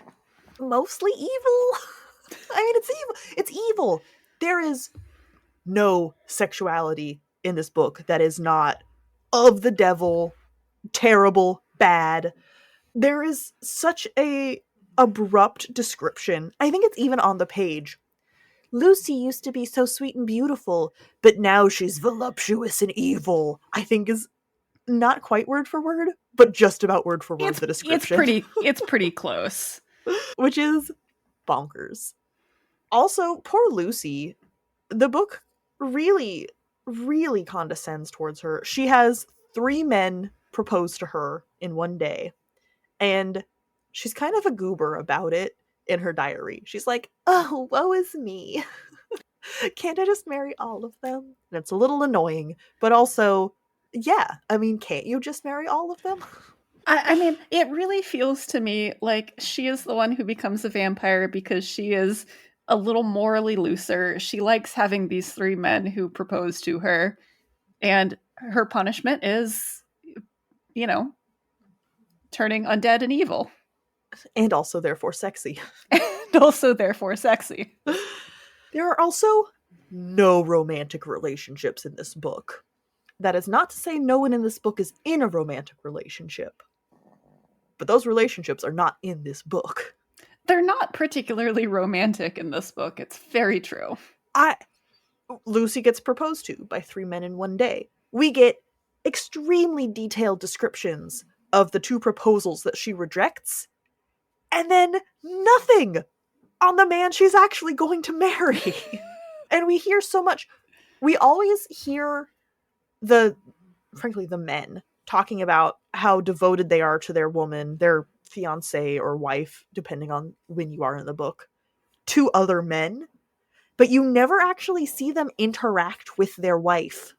Mostly evil. I mean, it's evil. It's evil. There is no sexuality in this book that is not of the devil, terrible, bad. There is such a abrupt description. I think it's even on the page. Lucy used to be so sweet and beautiful, but now she's voluptuous and evil. I think is not quite word for word, but just about word for word the description. It's pretty close. Which is bonkers. Also, poor Lucy. The book really, really condescends towards her. She has 3 men propose to her in one day, and she's kind of a goober about it in her diary. She's like, oh, woe is me. Can't I just marry all of them? And it's a little annoying, but also, yeah, I mean, can't you just marry all of them? I mean, it really feels to me like she is the one who becomes a vampire because she is a little morally looser. She likes having these 3 men who propose to her, and her punishment is, you know, turning undead and evil. And also, therefore, sexy. And also, therefore, sexy. There are also no romantic relationships in this book. That is not to say no one in this book is in a romantic relationship. But those relationships are not in this book. They're not particularly romantic in this book. It's very true. Lucy gets proposed to by 3 men in one day. We get extremely detailed descriptions of the 2 proposals that she rejects, and then nothing on the man she's actually going to marry. And we hear so much. We always hear frankly, the men talking about how devoted they are to their woman, their fiancé or wife, depending on when you are in the book, to other men. But you never actually see them interact with their wife.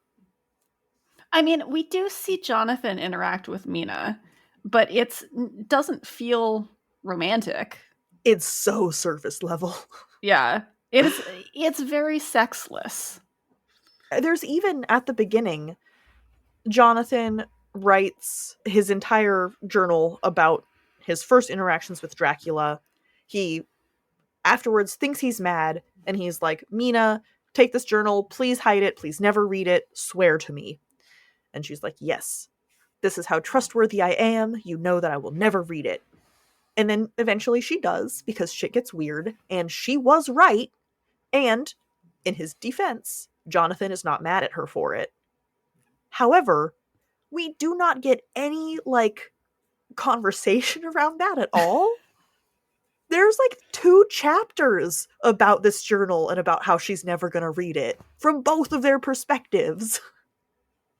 I mean, we do see Jonathan interact with Mina, but it doesn't feel romantic. It's so surface level. Yeah. It's very sexless. There's even, at the beginning, Jonathan writes his entire journal about his first interactions with Dracula. He afterwards thinks he's mad, and he's like, Mina, take this journal, please hide it, please never read it, swear to me. And she's like, yes, this is how trustworthy I am, you know that I will never read it. And then eventually she does, because shit gets weird, and she was right, and in his defense, Jonathan is not mad at her for it. However, we do not get any, like, conversation around that at all. There's like 2 chapters about this journal and about how she's never gonna read it from both of their perspectives.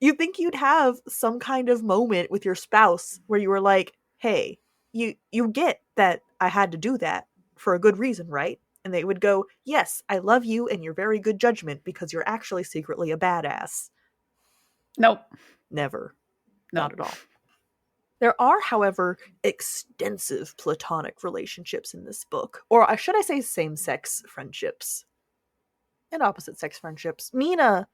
You'd think you'd have some kind of moment with your spouse where you were like, hey, you get that I had to do that for a good reason, right? And they would go, yes, I love you and your very good judgment because you're actually secretly a badass. Nope. Never. Nope. Not at all. There are, however, extensive platonic relationships in this book. Or should I say same-sex friendships? And opposite-sex friendships. Mina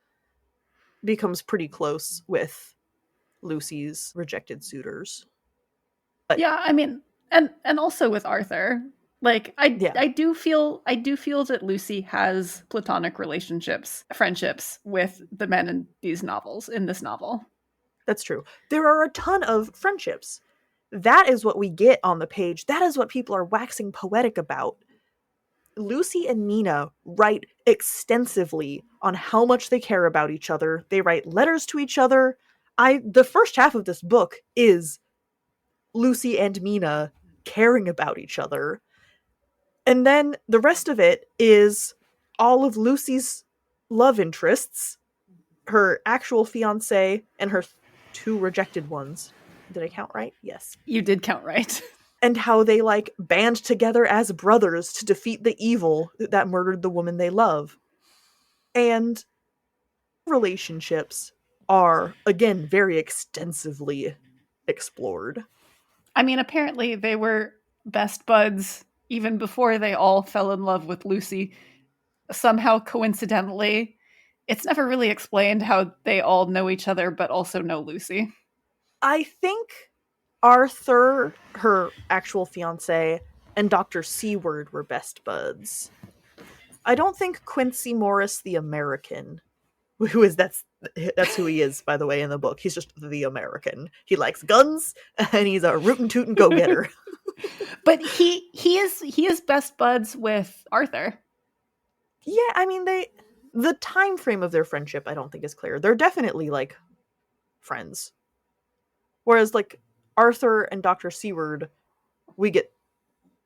becomes pretty close with Lucy's rejected suitors. But yeah, I mean, and also with Arthur. Like, I do feel that Lucy has platonic friendships with the men in this novel. That's true. There are a ton of friendships. That is what we get on the page. That is what people are waxing poetic about. Lucy and Mina write extensively on how much they care about each other. They write letters to each other. The first half of this book is Lucy and Mina caring about each other. And then the rest of it is all of Lucy's love interests, her actual fiancé, and her 2 rejected ones. Did I count right? Yes. You did count right. And how they, like, band together as brothers to defeat the evil that murdered the woman they love. And relationships are, again, very extensively explored. I mean, apparently they were best buds even before they all fell in love with Lucy. Somehow, coincidentally, it's never really explained how they all know each other, but also know Lucy. I think Arthur, her actual fiancé, and Dr. Seward were best buds. I don't think Quincy Morris, the American, that's who he is, by the way, in the book. He's just the American. He likes guns, and he's a rootin' tootin' go-getter. But he is best buds with Arthur. Yeah, I mean, the time frame of their friendship I don't think is clear. They're definitely, like, friends. Whereas, like, Arthur and Dr. Seward, we get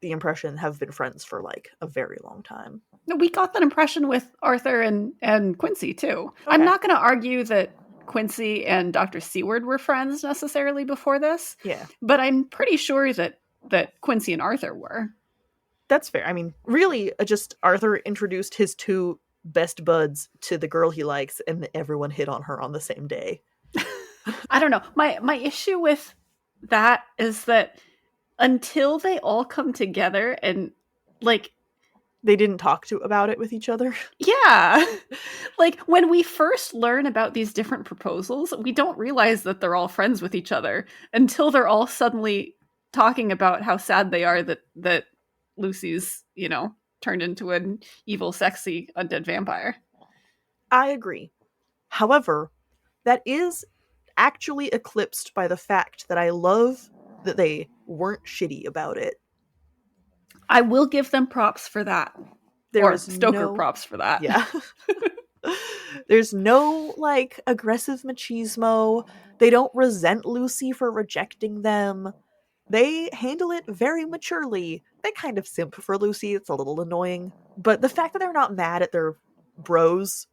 the impression have been friends for, like, a very long time. No, we got that impression with Arthur and Quincy, too. Okay. I'm not going to argue that Quincy and Dr. Seward were friends necessarily before this. Yeah. But I'm pretty sure that Quincy and Arthur were. That's fair. I mean, really, just Arthur introduced his 2 best buds to the girl he likes, and everyone hit on her on the same day. I don't know. My issue with that is that until they all come together and, like, they didn't talk about it with each other. Yeah. Like, when we first learn about these different proposals, we don't realize that they're all friends with each other until they're all suddenly talking about how sad they are that Lucy's, turned into an evil, sexy, undead vampire. I agree. However, that is actually eclipsed by the fact that I love that they weren't shitty about it. I will give them props for that. Or Stoker props for that. Yeah. There's no, like, aggressive machismo. They don't resent Lucy for rejecting them. They handle it very maturely. They kind of simp for Lucy. It's a little annoying. But the fact that they're not mad at their bros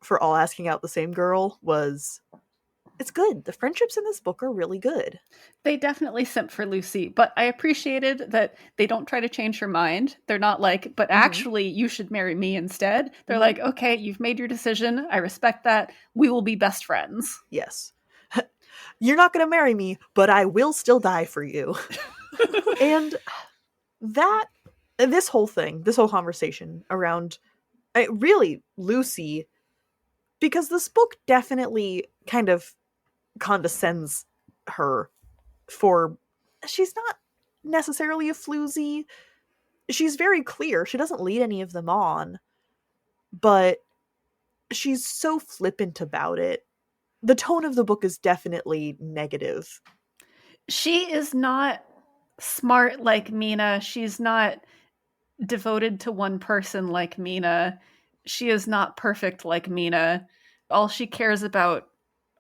for all asking out the same girl it's good. The friendships in this book are really good. They definitely simp for Lucy, but I appreciated that they don't try to change her mind. They're not like, but actually you should marry me instead. They're like, okay, you've made your decision. I respect that. We will be best friends. Yes. You're not going to marry me, but I will still die for you. And this whole conversation around really Lucy, because this book definitely kind of condescends her for, she's not necessarily a floozy. She's very clear. She doesn't lead any of them on, but she's so flippant about it. The tone of the book is definitely negative. She is not smart like Mina. She's not devoted to one person like Mina. She is not perfect like Mina. All she cares about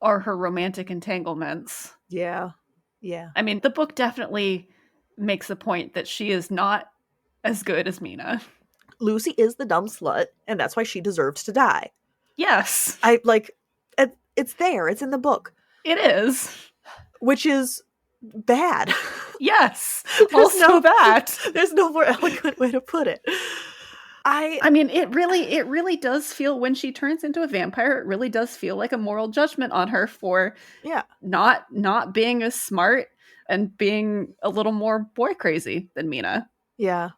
are her romantic entanglements. Yeah. Yeah. I mean, the book definitely makes a point that she is not as good as Mina. Lucy is the dumb slut, and that's why she deserves to die. Yes. It's there. It's in the book. It is. Which is bad. Yes. Also that. There's no more eloquent way to put it. I mean, it really does feel, when she turns into a vampire, it really does feel like a moral judgment on her for not being as smart and being a little more boy crazy than Mina. Yeah.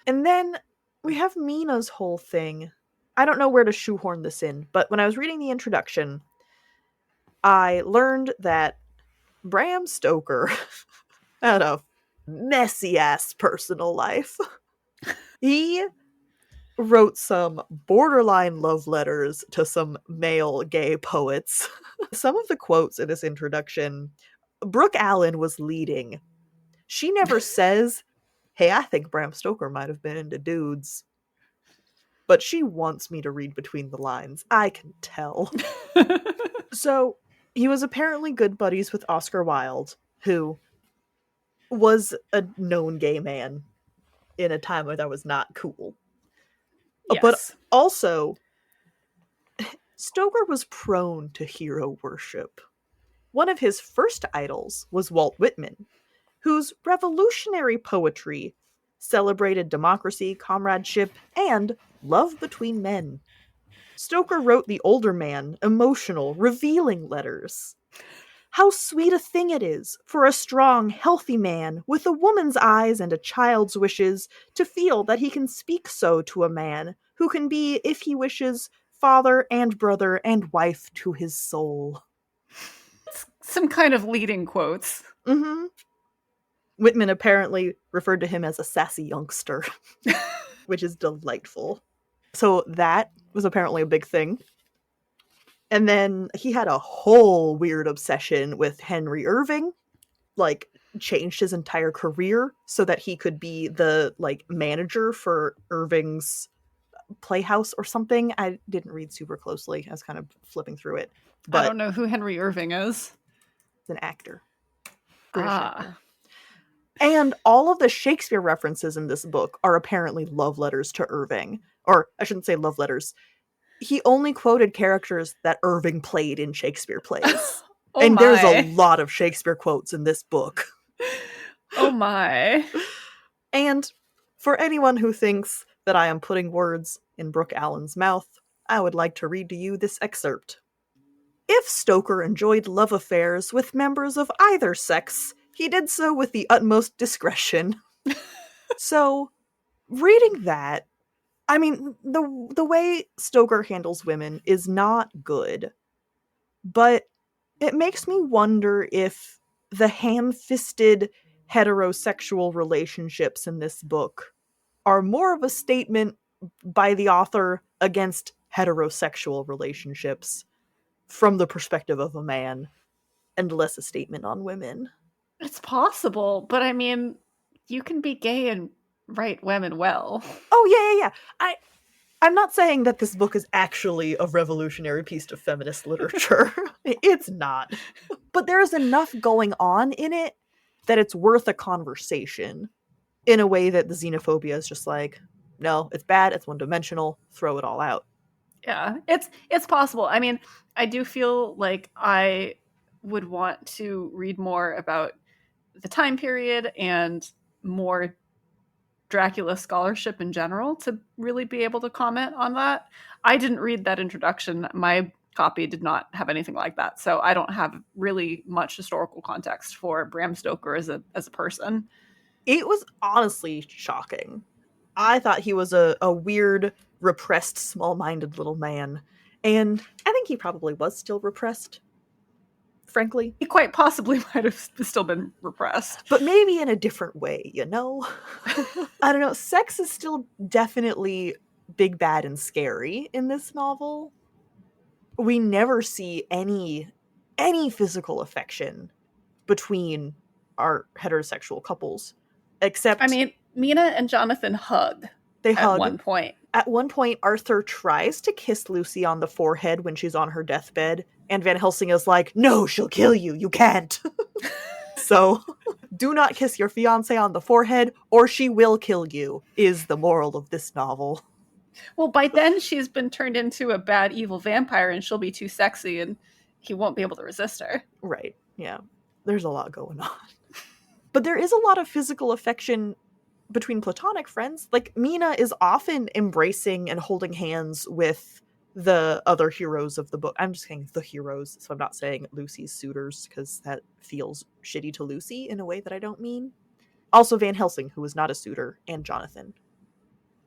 And then we have Mina's whole thing. I don't know where to shoehorn this in, but when I was reading the introduction, I learned that Bram Stoker had a messy-ass personal life. He wrote some borderline love letters to some male gay poets. Some of the quotes in this introduction, Brooke Allen was leading. She never says, hey, I think Bram Stoker might have been into dudes. But she wants me to read between the lines. I can tell. So, he was apparently good buddies with Oscar Wilde, who was a known gay man in a time where that was not cool. Yes. But also, Stoker was prone to hero worship. One of his first idols was Walt Whitman, whose revolutionary poetry celebrated democracy, comradeship, and love between men. Stoker wrote the older man emotional, revealing letters. How sweet a thing it is for a strong, healthy man with a woman's eyes and a child's wishes to feel that he can speak so to a man who can be, if he wishes, father and brother and wife to his soul. Some kind of leading quotes. Mm-hmm. Whitman apparently referred to him as a sassy youngster, which is delightful. So that was apparently a big thing. And then he had a whole weird obsession with Henry Irving, like changed his entire career so that he could be the like manager for Irving's playhouse or something. I didn't read super closely. I was kind of flipping through it. But I don't know who Henry Irving is. He's an actor. British actor. And all of the Shakespeare references in this book are apparently love letters to Irving. Or I shouldn't say love letters. He only quoted characters that Irving played in Shakespeare plays. And there's a lot of Shakespeare quotes in this book. Oh my. And for anyone who thinks that I am putting words in Brooke Allen's mouth, I would like to read to you this excerpt. If Stoker enjoyed love affairs with members of either sex, he did so with the utmost discretion. So, reading that, I mean, the way Stoker handles women is not good. But it makes me wonder if the ham-fisted heterosexual relationships in this book are more of a statement by the author against heterosexual relationships from the perspective of a man and less a statement on women. It's possible, but I mean, you can be gay and write women well. Oh, yeah. I'm not saying that this book is actually a revolutionary piece of feminist literature. It's not. But there's enough going on in it that it's worth a conversation in a way that the xenophobia is just like, no, it's bad, it's one-dimensional, throw it all out. Yeah, it's possible. I mean, I do feel like I would want to read more about the time period and more Dracula scholarship in general to really be able to comment on that. I didn't read that introduction. My copy did not have anything like that. So I don't have really much historical context for Bram Stoker as a person. It was honestly shocking. I thought he was a weird, repressed, small-minded little man. And I think he probably was still repressed. frankly. He quite possibly might have still been repressed. But maybe in a different way, you know? I don't know. Sex is still definitely big, bad, and scary in this novel. We never see any physical affection between our heterosexual couples, except I mean, Mina and Jonathan hug they at hug. one point. At one point, Arthur tries to kiss Lucy on the forehead when she's on her deathbed, and Van Helsing is like, no, she'll kill you. You can't. So, do not kiss your fiancé on the forehead, or she will kill you, is the moral of this novel. Well, by then she's been turned into a bad, evil vampire, and she'll be too sexy, and he won't be able to resist her. Right, yeah. There's a lot going on. But there is a lot of physical affection between platonic friends. Like, Mina is often embracing and holding hands with the other heroes of the book. I'm just saying the heroes, so I'm not saying Lucy's suitors, because that feels shitty to Lucy in a way that I don't mean. Also Van Helsing, who was not a suitor, and Jonathan.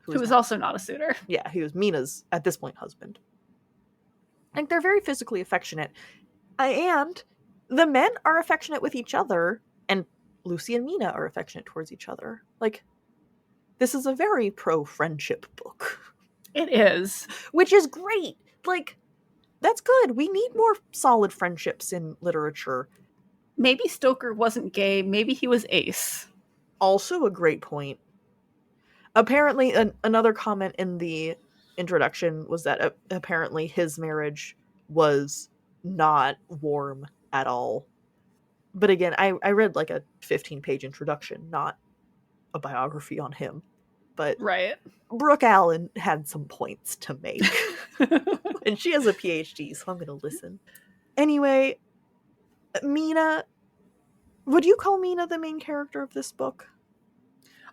Who was also not a suitor. Yeah, he was Mina's, at this point, husband. Like, they're very physically affectionate. And the men are affectionate with each other, and Lucy and Mina are affectionate towards each other. Like, this is a very pro-friendship book. It is. Which is great. Like, that's good. We need more solid friendships in literature. Maybe Stoker wasn't gay. Maybe he was ace. Also a great point. Apparently, another comment in the introduction was that apparently his marriage was not warm at all. But again, I read like a 15-page introduction, not a biography on him. But right. Brooke Allen had some points to make. And she has a PhD, so I'm going to listen. Anyway, Mina, would you call Mina the main character of this book?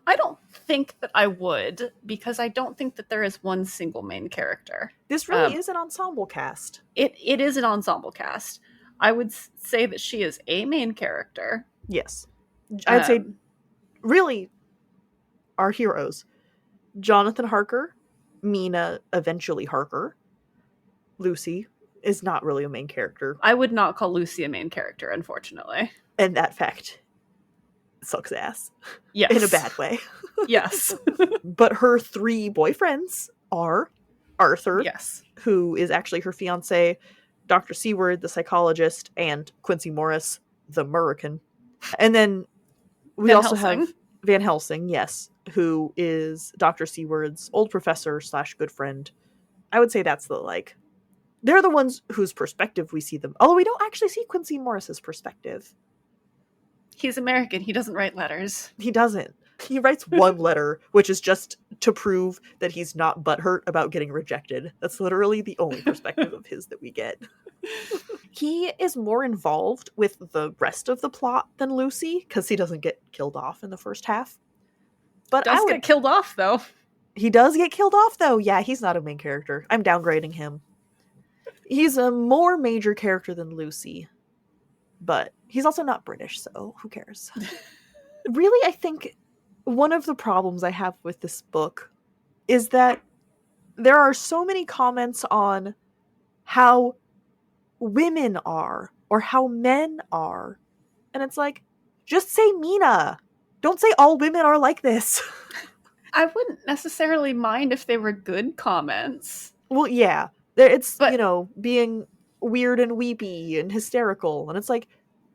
I don't think that I would, because I don't think that there is one single main character. This really is an ensemble cast. It is an ensemble cast. I would say that she is a main character. Yes. I'd say, really, our heroes. Jonathan Harker, Mina, eventually Harker. Lucy is not really a main character. I would not call Lucy a main character, unfortunately. And that fact sucks ass. Yes. In a bad way. Yes. But her three boyfriends are Arthur, yes, who is actually her fiancé, Dr. Seward, the psychologist, and Quincy Morris, the American. And then we also have Van Helsing, yes, who is Dr. Seward's old professor / good friend. I would say that's the, like, they're the ones whose perspective we see them. Although we don't actually see Quincy Morris's perspective. He's American. He doesn't write letters. He doesn't. He writes one letter, which is just to prove that he's not butthurt about getting rejected. That's literally the only perspective of his that we get. He is more involved with the rest of the plot than Lucy, because he doesn't get killed off in the first half. But does get killed off, though. He does get killed off, though. Yeah, he's not a main character. I'm downgrading him. He's a more major character than Lucy. But he's also not British, so who cares? Really, I think one of the problems I have with this book is that there are so many comments on how women are or how men are. And it's like, just say Mina. Don't say all women are like this. I wouldn't necessarily mind if they were good comments. Well, yeah. It's, being weird and weepy and hysterical. And it's like,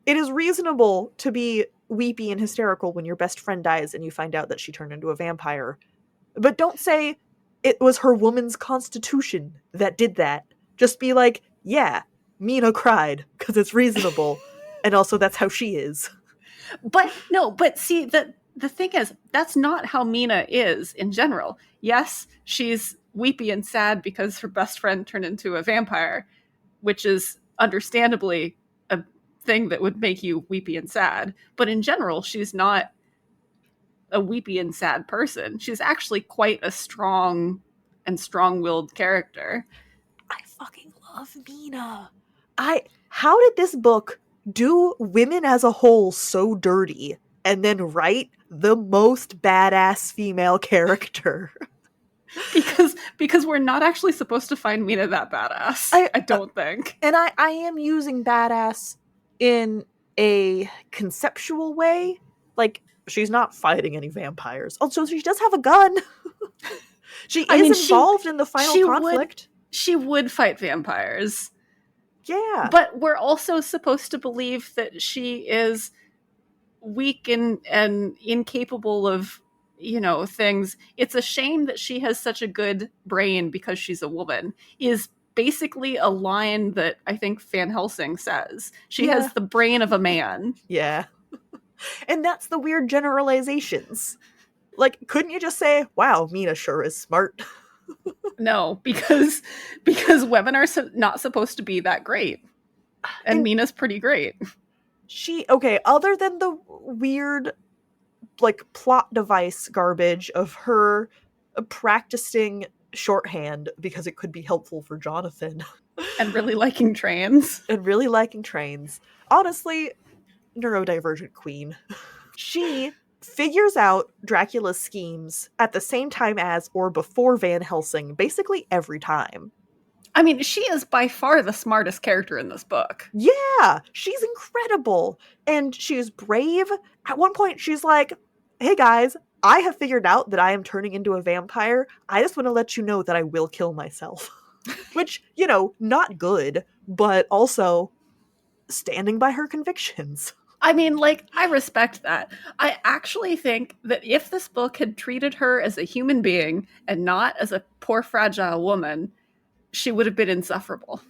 it is reasonable to be weepy and hysterical when your best friend dies and you find out that she turned into a vampire. But don't say it was her woman's constitution that did that. Just be like, yeah, Mina cried because it's reasonable. And also that's how she is. But see, the thing is, that's not how Mina is in general. Yes, she's weepy and sad because her best friend turned into a vampire, which is understandably a thing that would make you weepy and sad. But in general, she's not a weepy and sad person. She's actually quite a strong and strong-willed character. I fucking love Mina. How did this book do women as a whole so dirty and then write the most badass female character? Because we're not actually supposed to find Mina that badass. I don't think. And I am using badass in a conceptual way. Like, she's not fighting any vampires. Also, she does have a gun. She is involved in the final conflict. She would fight vampires. Yeah. But we're also supposed to believe that she is weak and incapable of, things. It's a shame that she has such a good brain because she's a woman, is basically a line that I think Van Helsing says. She has the brain of a man. Yeah. And that's the weird generalizations. Like, couldn't you just say, wow, Mina sure is smart? No, because women are not supposed to be that great. And Mina's pretty great. Other than the weird, like, plot device garbage of her practicing shorthand because it could be helpful for Jonathan. And really liking trains. Honestly, neurodivergent queen. She figures out Dracula's schemes at the same time as or before Van Helsing, basically every time. I mean, she is by far the smartest character in this book. Yeah, she's incredible. And she's brave. At one point, she's like, hey guys, I have figured out that I am turning into a vampire. I just want to let you know that I will kill myself. Which, not good, but also standing by her convictions. I mean, like, I respect that. I actually think that if this book had treated her as a human being and not as a poor, fragile woman, she would have been insufferable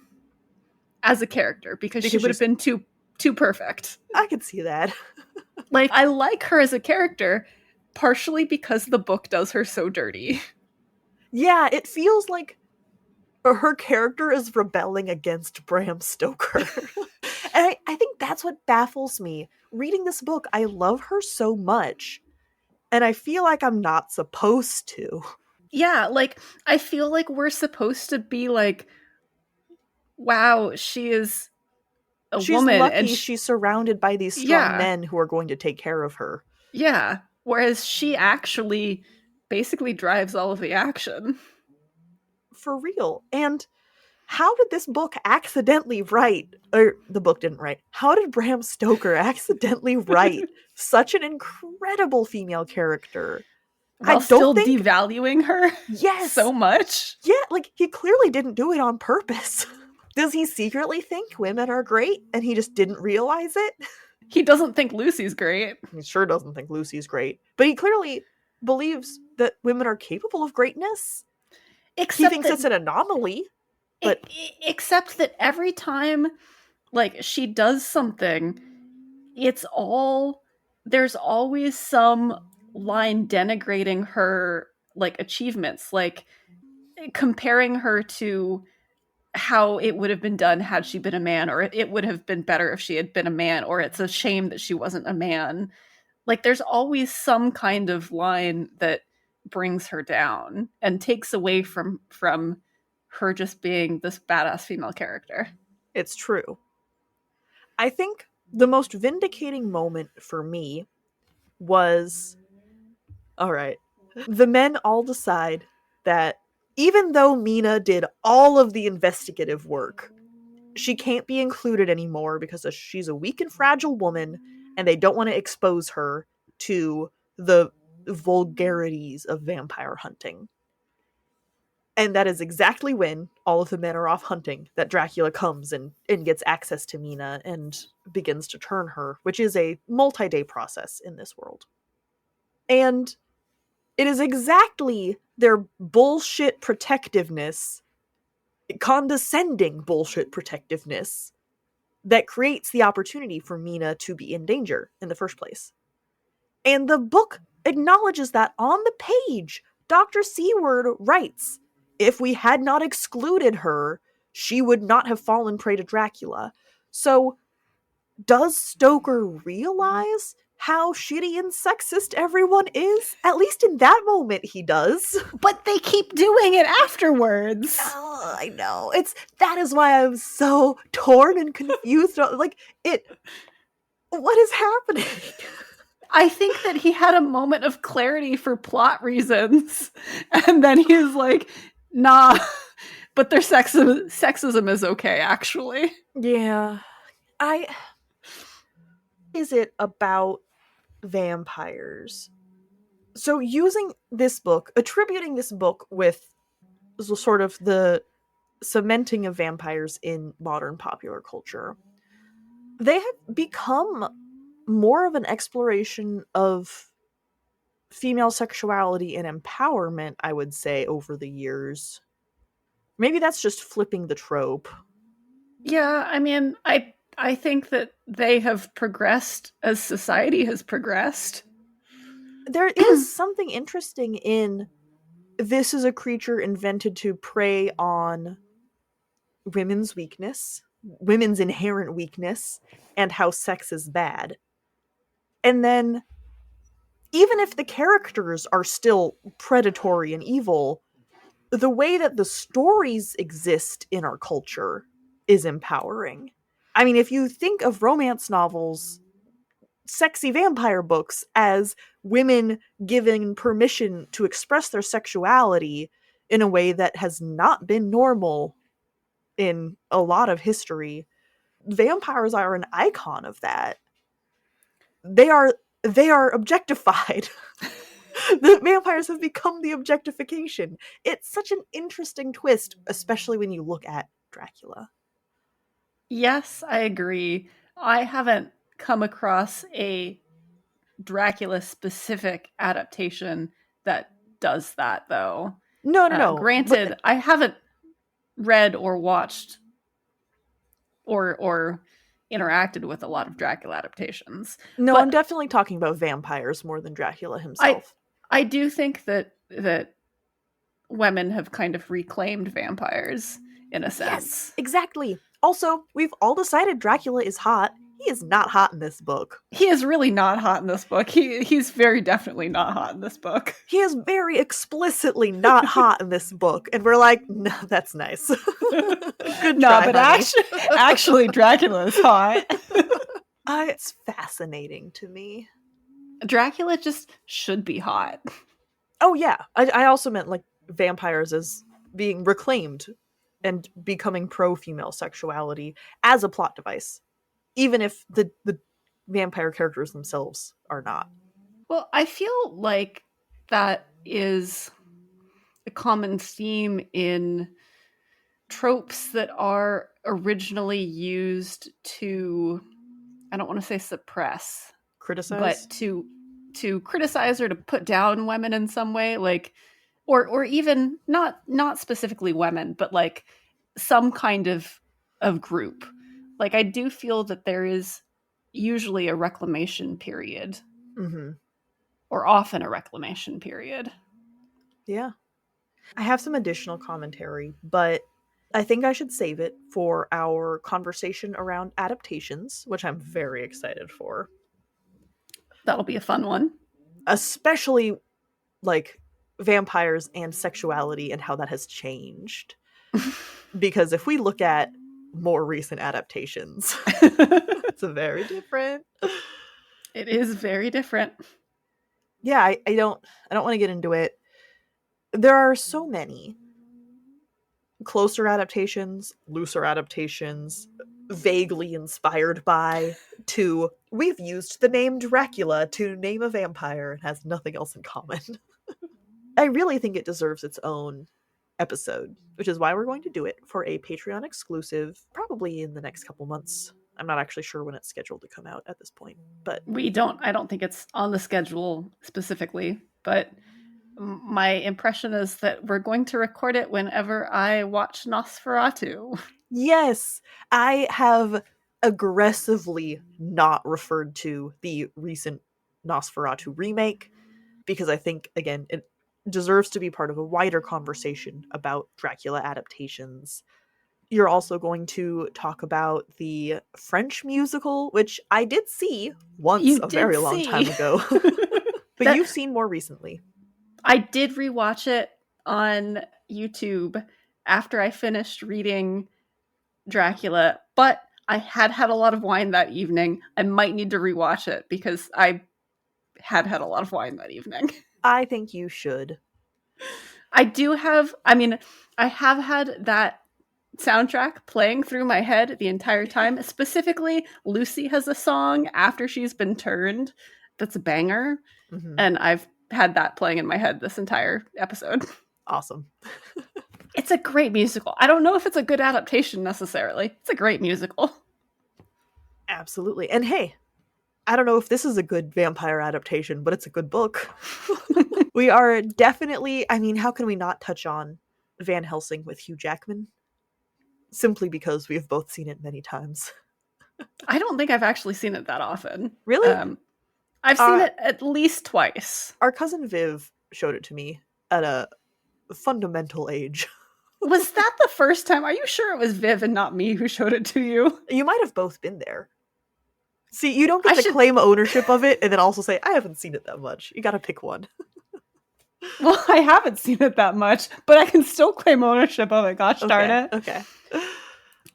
as a character because she would have been too perfect. I could see that. Like, I like her as a character partially because the book does her so dirty. Yeah, it feels like her character is rebelling against Bram Stoker. And I think that's what baffles me. Reading this book, I love her so much. And I feel like I'm not supposed to. Yeah, like, I feel like we're supposed to be like, wow, she is She's woman. Lucky and she's surrounded by these strong men who are going to take care of her. Yeah, whereas she actually basically drives all of the action. For real. And how did this book accidentally write, or the book didn't write, how did Bram Stoker accidentally write such an incredible female character? While still devaluing her so much? Yeah, like, he clearly didn't do it on purpose. Does he secretly think women are great and he just didn't realize it? He doesn't think Lucy's great. He sure doesn't think Lucy's great. But he clearly believes that women are capable of greatness. He thinks it's an anomaly. But except that every time, like, she does something, there's always some line denigrating her, like, achievements, like comparing her to how it would have been done had she been a man, or it would have been better if she had been a man, or it's a shame that she wasn't a man. Like, there's always some kind of line that brings her down and takes away from her just being this badass female character. It's true. I think the most vindicating moment for me was, all right, the men all decide that even though Mina did all of the investigative work, she can't be included anymore because she's a weak and fragile woman, and they don't want to expose her to the vulgarities of vampire hunting. And that is exactly when all of the men are off hunting that Dracula comes and gets access to Mina and begins to turn her, which is a multi-day process in this world. And it is exactly their bullshit protectiveness, condescending bullshit protectiveness, that creates the opportunity for Mina to be in danger in the first place. And the book acknowledges that on the page. Dr. Seward writes, if we had not excluded her, she would not have fallen prey to Dracula. So, does Stoker realize how shitty and sexist everyone is? At least in that moment he does. But they keep doing it afterwards. Oh, I know. That is why I'm so torn and confused. Like, what is happening? I think that he had a moment of clarity for plot reasons, and then he was like, nah, but their sexism is okay, actually. Yeah. is it about vampires? So using this book, attributing this book with sort of the cementing of vampires in modern popular culture, they have become more of an exploration of female sexuality and empowerment, I would say, over the years. Maybe that's just flipping the trope. Yeah, I mean, I think that they have progressed as society has progressed. There is something interesting in this is a creature invented to prey on women's weakness, women's inherent weakness, and how sex is bad. And then, even if the characters are still predatory and evil, the way that the stories exist in our culture is empowering. I mean, if you think of romance novels, sexy vampire books as women given permission to express their sexuality in a way that has not been normal in a lot of history, vampires are an icon of that. They are objectified. The vampires have become the objectification. It's such an interesting twist, especially when you look at Dracula. Yes, I agree. I haven't come across a Dracula specific adaptation that does that, though. No. Granted, But I haven't read or watched or interacted with a lot of Dracula adaptations. no, I'm But definitely talking about vampires more than Dracula I himself. I do think that women have kind of reclaimed vampires in a Yes, sense. exactly. Also, we've all decided Dracula is hot. He is not hot in this book. He is really not hot in this book. He's very definitely not hot in this book. He is very explicitly not hot in this book, and we're like, no, that's nice. Good No, try, but honey. actually Dracula is hot. It's fascinating to me. Dracula just should be hot. Oh yeah, I also meant like vampires as being reclaimed and becoming pro-female sexuality as a plot device, even if the vampire characters themselves are not. Well, I feel like that is a common theme in tropes that are originally used to, I don't want to say suppress, Criticize. but to criticize or to put down women in some way, like or even not specifically women, but like some kind of group. Like I do feel that there is usually a reclamation period, Mm-hmm. or often a reclamation period. Yeah. I have some additional commentary, but I think I should save it for our conversation around adaptations, which I'm very excited for. That'll be a fun one. Especially like vampires and sexuality and how that has changed. Because if we look at more recent adaptations, it's very different. It is very different. Yeah, I don't want to get into it. There are so many closer adaptations, looser adaptations, vaguely inspired by, to we've used the name Dracula to name a vampire and has nothing else in common. I really think it deserves its own episode, which is why we're going to do it for a Patreon exclusive, probably in the next couple months. I'm not actually sure when it's scheduled to come out at this point, but I don't think it's on the schedule specifically, but my impression is that we're going to record it whenever I watch Nosferatu. yes, I have aggressively not referred to the recent Nosferatu remake because I think, again, it deserves to be part of a wider conversation about Dracula adaptations. You're also going to talk about the French musical, which I did see once You a did very long time see. ago, but That you've seen more recently. I did rewatch it on YouTube after I finished reading Dracula, but I had a lot of wine that evening. I might need to rewatch it because I had a lot of wine that evening. I think you should. I do have, I mean, I have had that soundtrack playing through my head the entire time. Specifically, Lucy has a song after she's been turned that's a banger, and I've had that playing in my head this entire episode. Awesome. It's a great musical. I don't know if it's a good adaptation necessarily. It's a great musical. Absolutely. And hey, I don't know if this is a good vampire adaptation, but it's a good book. We are definitely, I mean, how can we not touch on Van Helsing with Hugh Jackman? Simply because we have both seen it many times. I don't think I've actually seen it that often. Really? I've seen it at least twice. Our cousin Viv showed it to me at a fundamental age. Was that the first time? Are you sure it was Viv and not me who showed it to you? You might have both been there. See, you don't get to claim ownership of it and then also say, I haven't seen it that much. You gotta pick one. Well, I haven't seen it that much, but I can still claim ownership of it. Gosh darn it. Okay.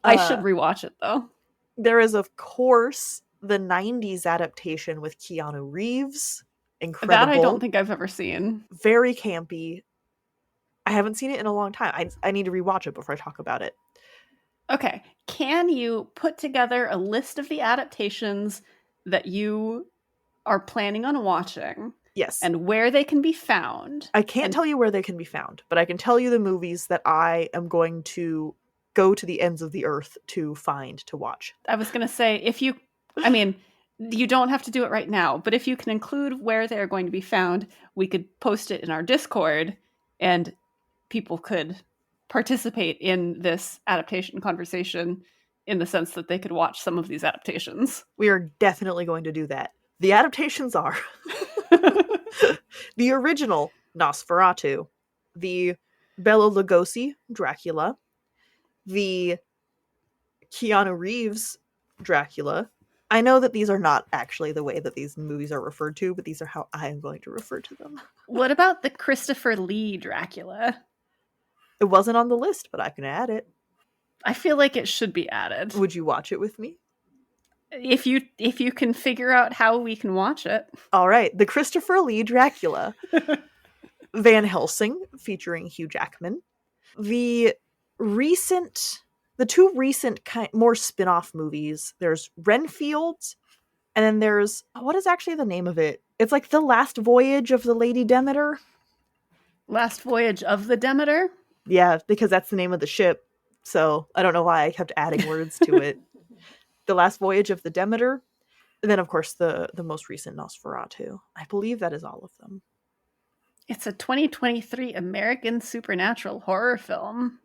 I should rewatch it, though. There is, of course, the 90s adaptation with Keanu Reeves. Incredible. That I don't think I've ever seen. Very campy. I haven't seen it in a long time. I need to rewatch it before I talk about it. Okay. Can you put together a list of the adaptations that you are planning on watching? Yes. And where they can be found? I can't tell you where they can be found, but I can tell you the movies that I am going to go to the ends of the earth to find to watch. I was going to say, you don't have to do it right now, but if you can include where they're going to be found, we could post it in our Discord and people could participate in this adaptation conversation in the sense that they could watch some of these adaptations. We are definitely going to do that. The adaptations are the original Nosferatu, the Bela Lugosi Dracula, the Keanu Reeves Dracula. I know that these are not actually the way that these movies are referred to, but these are how I am going to refer to them. What about the Christopher Lee Dracula? It wasn't on the list, but I can add it. I feel like it should be added. Would you watch it with me? If you can figure out how we can watch it. All right. The Christopher Lee Dracula. Van Helsing, featuring Hugh Jackman. The two recent more spin-off movies. There's Renfield, and then there's, what is actually the name of it? It's like The Last Voyage of the Lady Demeter. Last Voyage of the Demeter? Yeah, because that's the name of the ship. So I don't know why I kept adding words to it. The Last Voyage of the Demeter. And then, of course, the most recent Nosferatu. I believe that is all of them. It's a 2023 American supernatural horror film.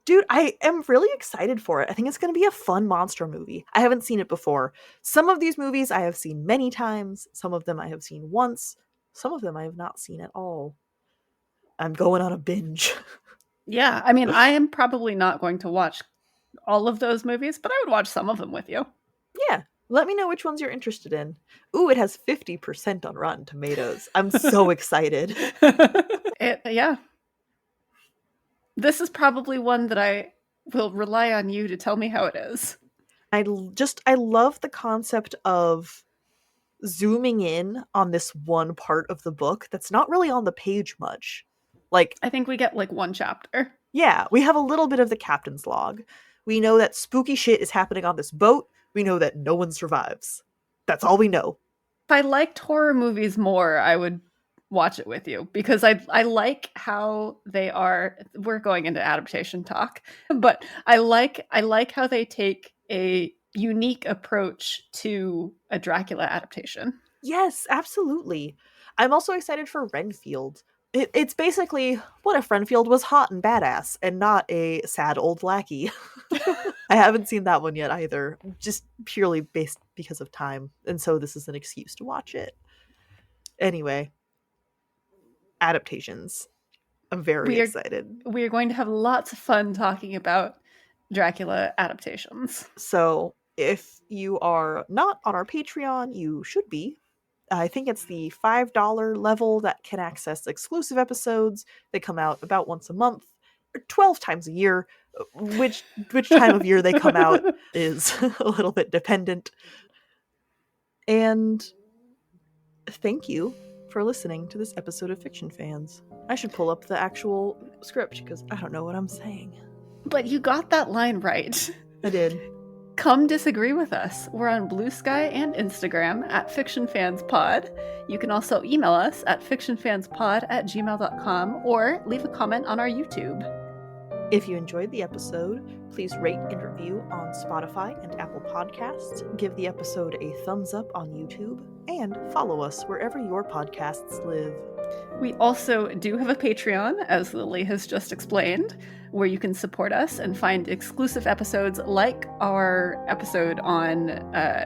Dude, I am really excited for it. I think it's going to be a fun monster movie. I haven't seen it before. Some of these movies I have seen many times. Some of them I have seen once. Some of them I have not seen at all. I'm going on a binge. Yeah, I mean, I am probably not going to watch all of those movies, but I would watch some of them with you. Yeah, let me know which ones you're interested in. Ooh, it has 50% on Rotten Tomatoes. I'm so excited. Yeah. This is probably one that I will rely on you to tell me how it is. I love the concept of zooming in on this one part of the book that's not really on the page much. Like, I think we get like one chapter. Yeah, we have a little bit of the captain's log. We know that spooky shit is happening on this boat. We know that no one survives. That's all we know. If I liked horror movies more, I would watch it with you because I like how they are. We're going into adaptation talk, but I like how they take a unique approach to a Dracula adaptation. Yes, absolutely. I'm also excited for Renfield. It's basically what if Renfield was hot and badass and not a sad old lackey. I haven't seen that one yet either, just purely based because of time, and so this is an excuse to watch it. Anyway, adaptations. I'm very excited. We are going to have lots of fun talking about Dracula adaptations. So if you are not on our Patreon, you should be. I think it's the $5 level that can access exclusive episodes. They come out about once a month, or 12 times a year. Which time of year they come out is a little bit dependent. And thank you for listening to this episode of Fiction Fans. I should pull up the actual script because I don't know what I'm saying. But you got that line right. I did. Come disagree with us. We're on Blue Sky and Instagram at fictionfanspod. You can also email us at fictionfanspod@gmail.com or leave a comment on our YouTube. If you enjoyed the episode, please rate and review on Spotify and Apple Podcasts, give the episode a thumbs up on YouTube, and follow us wherever your podcasts live. We also do have a Patreon, as Lilly has just explained, where you can support us and find exclusive episodes like our episode on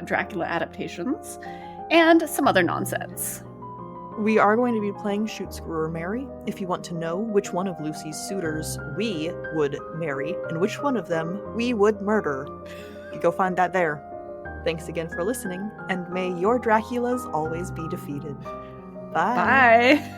Dracula adaptations and some other nonsense. We are going to be playing Shoot, Screw, or Marry. If you want to know which one of Lucy's suitors we would marry and which one of them we would murder, you go find that there. Thanks again for listening, and may your Draculas always be defeated. Bye. Bye.